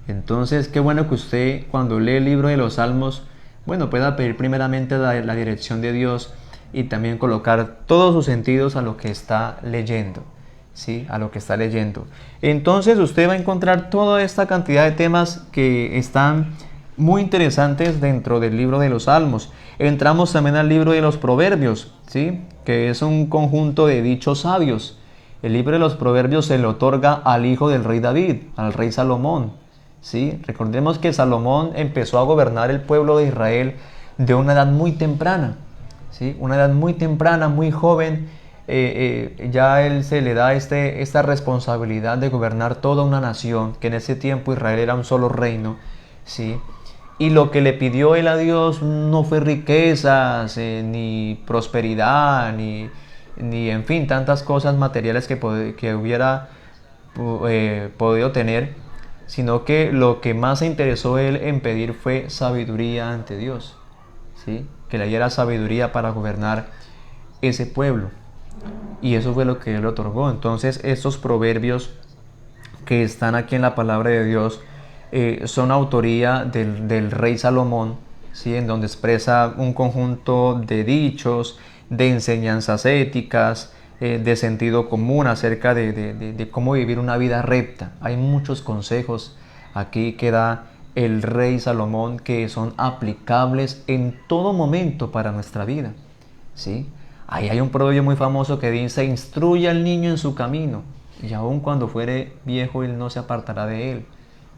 Entonces, qué bueno que usted, cuando lee el libro de los salmos, bueno, pueda pedir primeramente la dirección de Dios y también colocar todos sus sentidos a lo que está leyendo, ¿sí? A lo que está leyendo. Entonces usted va a encontrar toda esta cantidad de temas que están muy interesantes dentro del libro de los salmos. Entramos también al libro de los proverbios, ¿sí? Que es un conjunto de dichos sabios. El libro de los proverbios se le otorga al hijo del rey David, al rey Salomón, ¿sí? Recordemos que Salomón empezó a gobernar el pueblo de Israel de una edad muy temprana, ¿sí? Una edad muy temprana, muy joven. Ya él se le da esta responsabilidad de gobernar toda una nación, que en ese tiempo Israel era un solo reino, ¿sí? Y lo que le pidió él a Dios no fue riquezas, ni prosperidad, ni en fin, tantas cosas materiales que hubiera podido tener, sino que lo que más se interesó él en pedir fue sabiduría ante Dios, ¿sí? Que le diera sabiduría para gobernar ese pueblo. Y eso fue lo que él otorgó. Entonces, estos proverbios que están aquí en la palabra de Dios son autoría del rey Salomón, ¿sí? En donde expresa un conjunto de dichos, de enseñanzas éticas, de sentido común acerca de cómo vivir una vida recta. Hay muchos consejos aquí que da el rey Salomón que son aplicables en todo momento para nuestra vida, ¿sí? Ahí hay un proverbio muy famoso que dice: instruye al niño en su camino, y aun cuando fuere viejo él no se apartará de él.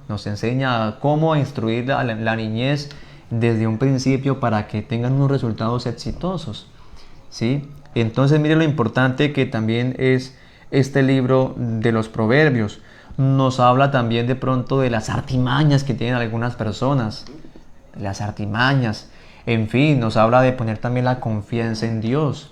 Nos enseña cómo instruir a la niñez desde un principio para que tengan unos resultados exitosos, ¿sí? Entonces mire lo importante que también es este libro de los proverbios. Nos habla también de pronto de las artimañas que tienen algunas personas, las artimañas. En fin, nos habla de poner también la confianza en Dios.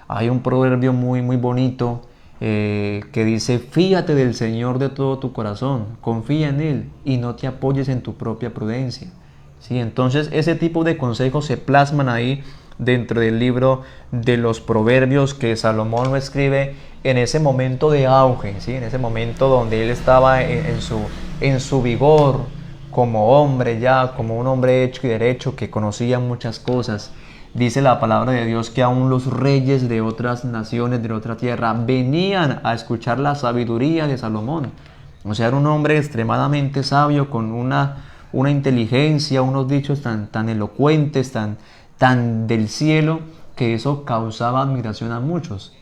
Hay un proverbio muy bonito que dice: fíate del Señor de todo tu corazón, confía en Él y no te apoyes en tu propia prudencia. ¿Sí? Entonces ese tipo de consejos se plasman ahí dentro del libro de los proverbios, que Salomón lo escribe en ese momento de auge, ¿sí? En ese momento donde él estaba en su vigor como hombre, ya como un hombre hecho y derecho que conocía muchas cosas. Dice la palabra de Dios que aún los reyes de otras naciones, de otra tierra, venían a escuchar la sabiduría de Salomón. O sea, era un hombre extremadamente sabio, con una inteligencia, unos dichos tan elocuentes, tan del cielo, que eso causaba admiración a muchos.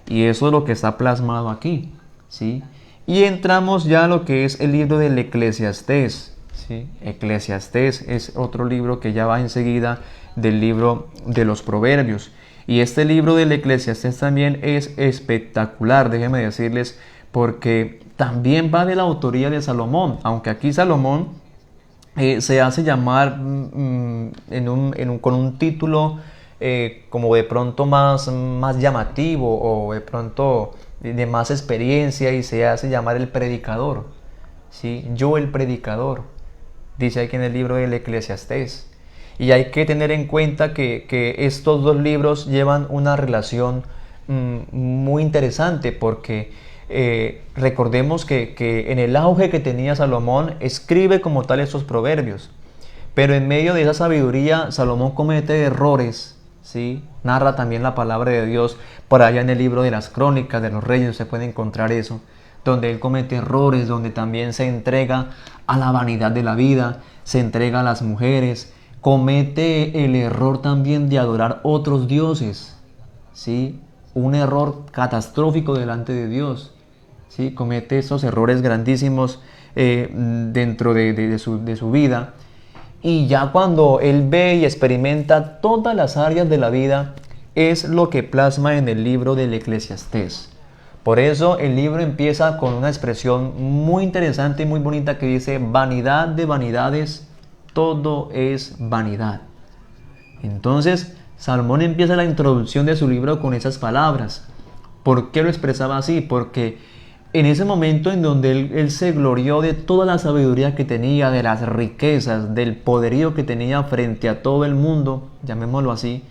Y eso es lo que está plasmado aquí, ¿sí? Y entramos ya a lo que es el libro del Eclesiastés, ¿sí? Eclesiastés es otro libro que ya va enseguida del libro de los Proverbios. Y este libro del Eclesiastés también es espectacular, déjenme decirles, porque también va de la autoría de Salomón, aunque aquí Salomón se hace llamar con un título como de pronto más llamativo, o de pronto de más experiencia, y se hace llamar el predicador, ¿sí? Yo el predicador, dice aquí en el libro del Eclesiastés. Y hay que tener en cuenta que estos dos libros llevan una relación muy interesante, porque recordemos que en el auge que tenía Salomón, escribe como tal estos proverbios, pero en medio de esa sabiduría Salomón comete errores, ¿sí? Narra también la palabra de Dios por allá en el libro de las Crónicas de los Reyes, se puede encontrar eso, donde él comete errores, donde también se entrega a la vanidad de la vida, se entrega a las mujeres, comete el error también de adorar otros dioses, ¿sí? Un error catastrófico delante de Dios, ¿sí? Comete esos errores grandísimos dentro de su vida. Y ya cuando él ve y experimenta todas las áreas de la vida, es lo que plasma en el libro del Eclesiastés. Por eso el libro empieza con una expresión muy interesante y muy bonita que dice: vanidad de vanidades, todo es vanidad. Entonces Salomón empieza la introducción de su libro con esas palabras. ¿Por qué lo expresaba así? Porque en ese momento en donde él se glorió de toda la sabiduría que tenía, de las riquezas, del poderío que tenía frente a todo el mundo, llamémoslo así,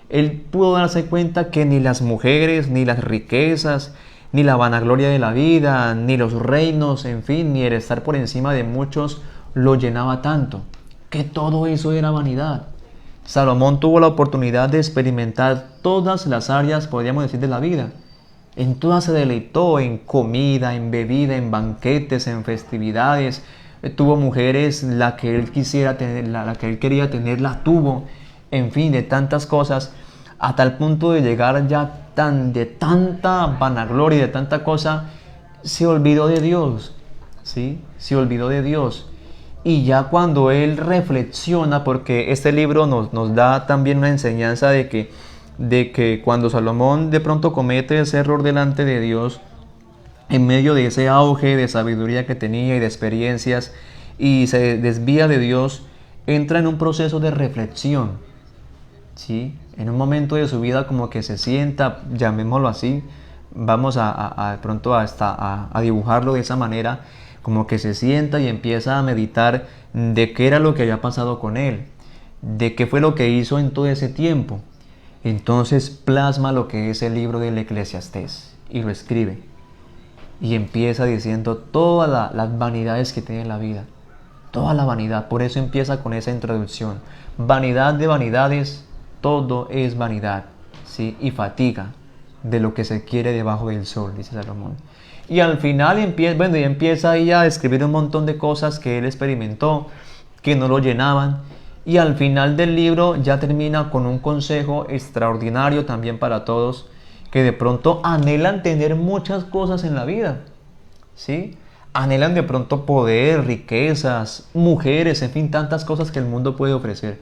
él pudo darse cuenta que ni las mujeres, ni las riquezas, ni la vanagloria de la vida, ni los reinos, en fin, ni el estar por encima de muchos lo llenaba tanto, que todo eso era vanidad. Salomón tuvo la oportunidad de experimentar todas las áreas, podríamos decir, de la vida. En todas se deleitó, en comida, en bebida, en banquetes, en festividades. Tuvo mujeres, la que él quisiera tener, la que él quería tener, la tuvo. En fin, de tantas cosas, a tal punto de llegar ya de tanta vanagloria y de tanta cosa, se olvidó de Dios, ¿sí? Se olvidó de Dios. Y ya cuando él reflexiona, porque este libro nos da también una enseñanza de que cuando Salomón de pronto comete ese error delante de Dios, en medio de ese auge de sabiduría que tenía y de experiencias, y se desvía de Dios, entra en un proceso de reflexión, ¿sí? En un momento de su vida como que se sienta, llamémoslo así, vamos de pronto a dibujarlo de esa manera, como que se sienta y empieza a meditar de qué era lo que había pasado con él, de qué fue lo que hizo en todo ese tiempo. Entonces plasma lo que es el libro del Eclesiastés y lo escribe. Y empieza diciendo todas las vanidades que tiene la vida. Toda la vanidad. Por eso empieza con esa introducción. Vanidad de vanidades, todo es vanidad, ¿sí? Y fatiga. de lo que se quiere debajo del sol, dice Salomón. Y al final empieza ahí a describir un montón de cosas que él experimentó, que no lo llenaban. Y al final del libro ya termina con un consejo extraordinario también para todos, que de pronto anhelan tener muchas cosas en la vida, ¿sí? Anhelan de pronto poder, riquezas, mujeres, en fin, tantas cosas que el mundo puede ofrecer.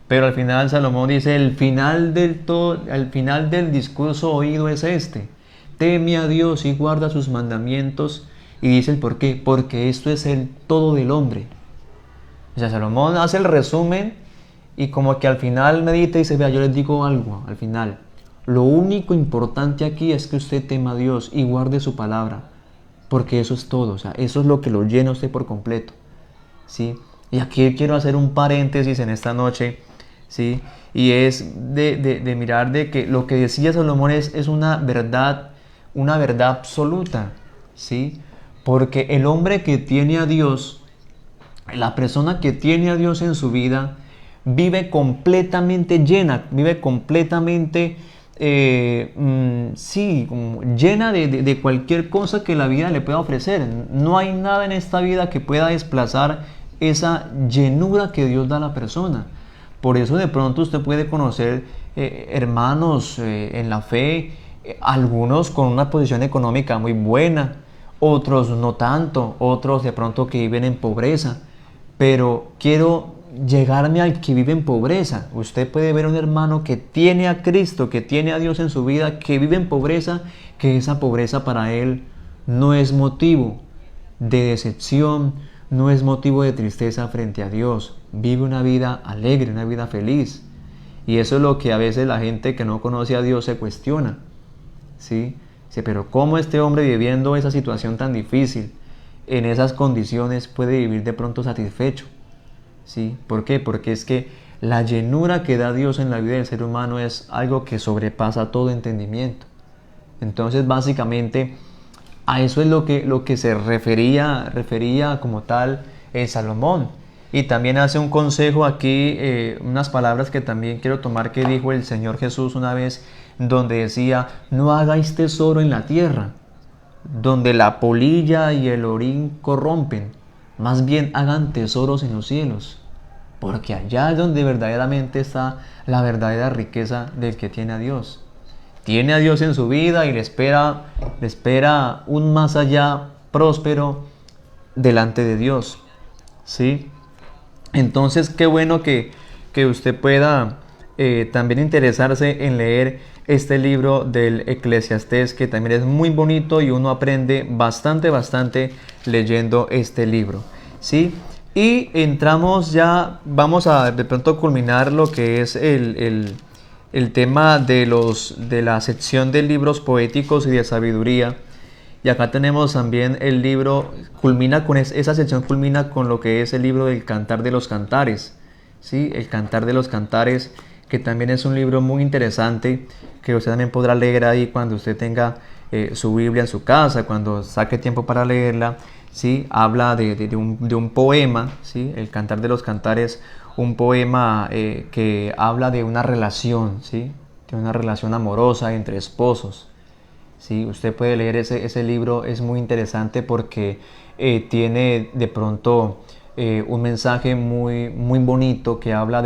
Pero al final Salomón dice, el final del discurso oído es este: teme a Dios y guarda sus mandamientos. Y dice el por qué: porque esto es el todo del hombre. O sea, Salomón hace el resumen y como que al final medita y dice, vea, yo les digo algo al final. Lo único importante aquí es que usted tema a Dios y guarde su palabra, porque eso es todo, o sea, eso es lo que lo llena a usted por completo, ¿sí? Y aquí quiero hacer un paréntesis en esta noche, ¿sí? Y es de mirar de que lo que decía Salomón es una verdad absoluta, ¿sí? Porque el hombre que tiene a Dios, la persona que tiene a Dios en su vida, vive completamente llena, vive completamente llena de cualquier cosa que la vida le pueda ofrecer. No hay nada en esta vida que pueda desplazar esa llenura que Dios da a la persona. Por eso de pronto usted puede conocer hermanos en la fe, algunos con una posición económica muy buena, otros no tanto, otros de pronto que viven en pobreza. Pero quiero llegarme al que vive en pobreza. Usted puede ver a un hermano que tiene a Cristo, que tiene a Dios en su vida, que vive en pobreza, que esa pobreza para él no es motivo de decepción, no es motivo de tristeza frente a Dios. Vive una vida alegre, una vida feliz. Y eso es lo que a veces la gente que no conoce a Dios se cuestiona, ¿sí? Dice, pero ¿cómo este hombre viviendo esa situación tan difícil, en esas condiciones, puede vivir de pronto satisfecho? ¿Sí? ¿Por qué? Porque es que la llenura que da Dios en la vida del ser humano es algo que sobrepasa todo entendimiento. Entonces, básicamente, a eso es lo que se refería como tal Salomón. Y también hace un consejo aquí, unas palabras que también quiero tomar, que dijo el Señor Jesús una vez, donde decía, no hagáis tesoro en la tierra, donde la polilla y el orín corrompen, más bien hagan tesoros en los cielos, porque allá es donde verdaderamente está la verdadera riqueza del que tiene a Dios. Tiene a Dios en su vida y le espera un más allá próspero delante de Dios, ¿sí? Entonces, qué bueno que usted pueda también interesarse en leer este libro del Eclesiastés, que también es muy bonito y uno aprende bastante leyendo este libro, ¿sí? Y entramos ya, vamos a de pronto culminar lo que es el tema de la sección de libros poéticos y de sabiduría. Y acá tenemos también el libro, esa sección culmina con lo que es el libro del Cantar de los Cantares, ¿sí? El Cantar de los Cantares, que también es un libro muy interesante, que usted también podrá leer ahí cuando usted tenga su Biblia en su casa, cuando saque tiempo para leerla, ¿sí? Habla de un poema, ¿sí? El Cantar de los Cantares, un poema que habla de una relación, ¿sí? De una relación amorosa entre esposos. Sí, usted puede leer ese libro, es muy interesante porque tiene de pronto un mensaje muy bonito que habla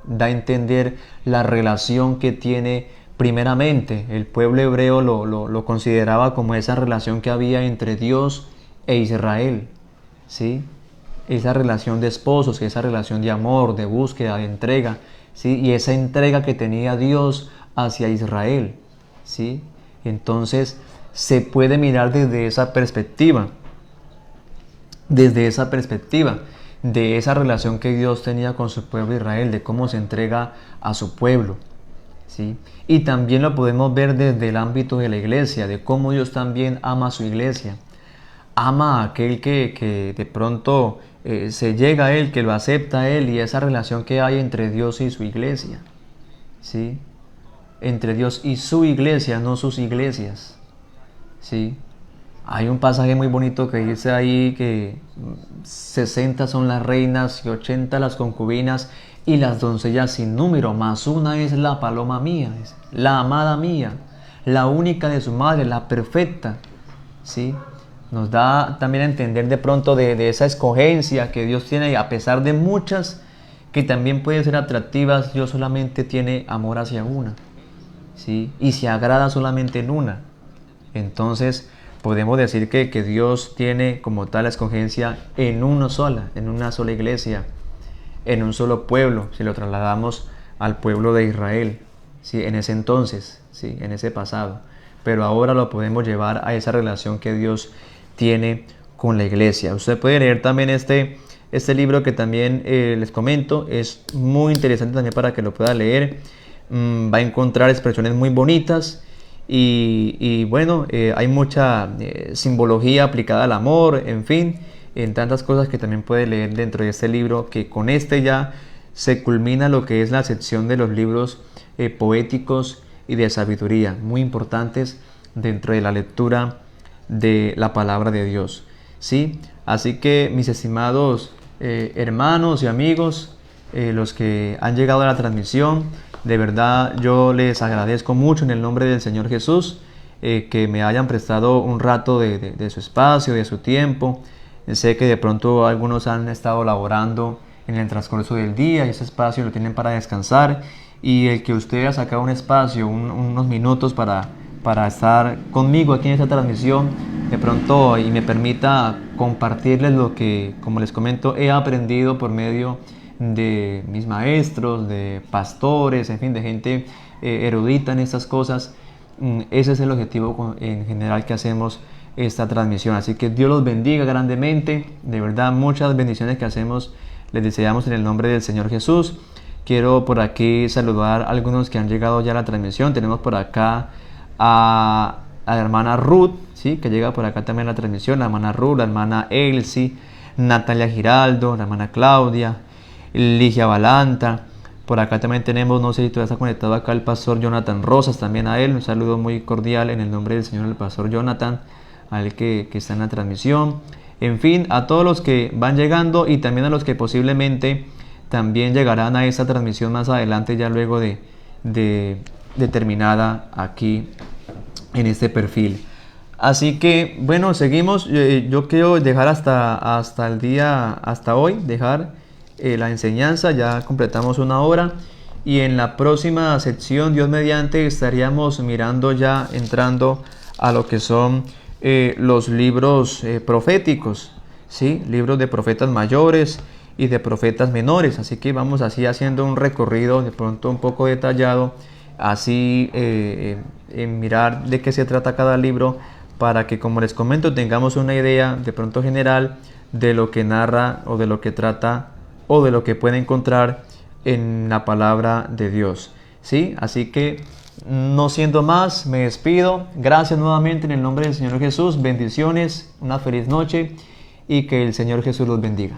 da a entender la relación que tiene primeramente. El pueblo hebreo lo consideraba como esa relación que había entre Dios e Israel, ¿sí? Esa relación de esposos, esa relación de amor, de búsqueda, de entrega, ¿sí? Y esa entrega que tenía Dios hacia Israel, ¿sí? Entonces se puede mirar desde esa perspectiva, de esa relación que Dios tenía con su pueblo Israel, de cómo se entrega a su pueblo, ¿sí? Y también lo podemos ver desde el ámbito de la iglesia, de cómo Dios también ama a su iglesia, ama a aquel que de pronto se llega a Él, que lo acepta a Él, y esa relación que hay entre Dios y su iglesia, ¿sí? Entre Dios y su iglesia, no sus iglesias, ¿sí? Hay un pasaje muy bonito que dice ahí que 60 son las reinas y 80 las concubinas y las doncellas sin número, más una es la paloma mía, la amada mía. la única de su madre, la perfecta, ¿sí? Nos da también a entender de pronto de esa escogencia que Dios tiene, y a pesar de muchas que también pueden ser atractivas, Dios solamente tiene amor hacia una, ¿sí? Y se agrada solamente en una. Entonces podemos decir que Dios tiene como tal la escogencia en una sola iglesia, en un solo pueblo, si lo trasladamos al pueblo de Israel, ¿sí? En ese entonces, ¿sí? En ese pasado. Pero ahora lo podemos llevar a esa relación que Dios tiene con la iglesia. Usted puede leer también este libro que también les comento, es muy interesante también para que lo pueda leer. Va a encontrar expresiones muy bonitas y bueno, hay mucha simbología aplicada al amor, en fin, en tantas cosas que también puede leer dentro de este libro, que con este ya se culmina lo que es la sección de los libros poéticos y de sabiduría, muy importantes dentro de la lectura de la palabra de Dios, ¿sí? Así que mis estimados hermanos y amigos, los que han llegado a la transmisión, de verdad yo les agradezco mucho en el nombre del Señor Jesús, que me hayan prestado un rato de su espacio, de su tiempo. Sé que de pronto algunos han estado laborando en el transcurso del día y ese espacio lo tienen para descansar, y el que usted haya sacado un espacio, unos minutos para estar conmigo aquí en esta transmisión de pronto y me permita compartirles lo que, como les comento, he aprendido por medio de mis maestros, de pastores, en fin, de gente erudita en estas cosas. Ese es el objetivo en general que hacemos esta transmisión. Así que Dios los bendiga grandemente. De verdad, muchas bendiciones que hacemos les deseamos en el nombre del Señor Jesús. Quiero por aquí saludar a algunos que han llegado ya a la transmisión. Tenemos por acá a la hermana Ruth, ¿sí? Que llega por acá también a la transmisión. La hermana Ruth, la hermana Elsie, Natalia Giraldo, la hermana Claudia, Ligia Balanta. Por acá también tenemos, no sé si todavía está conectado acá, el pastor Jonathan Rosas, también a él. Un saludo muy cordial en el nombre del Señor, el pastor Jonathan, a él que está en la transmisión. En fin, a todos los que van llegando y también a los que posiblemente también llegarán a esta transmisión más adelante, ya luego de terminada aquí en este perfil. Así que bueno, seguimos. Yo quiero dejar hasta el día, hasta hoy, dejar la enseñanza. Ya completamos una hora y en la próxima sección, Dios mediante, estaríamos mirando ya, entrando a lo que son los libros proféticos, ¿sí? Libros de profetas mayores y de profetas menores. Así que vamos así haciendo un recorrido de pronto un poco detallado, así en mirar de qué se trata cada libro, para que, como les comento, tengamos una idea de pronto general de lo que narra o de lo que trata o de lo que puede encontrar en la palabra de Dios, ¿sí? Así que no siendo más, me despido. Gracias nuevamente en el nombre del Señor Jesús. Bendiciones, una feliz noche y que el Señor Jesús los bendiga.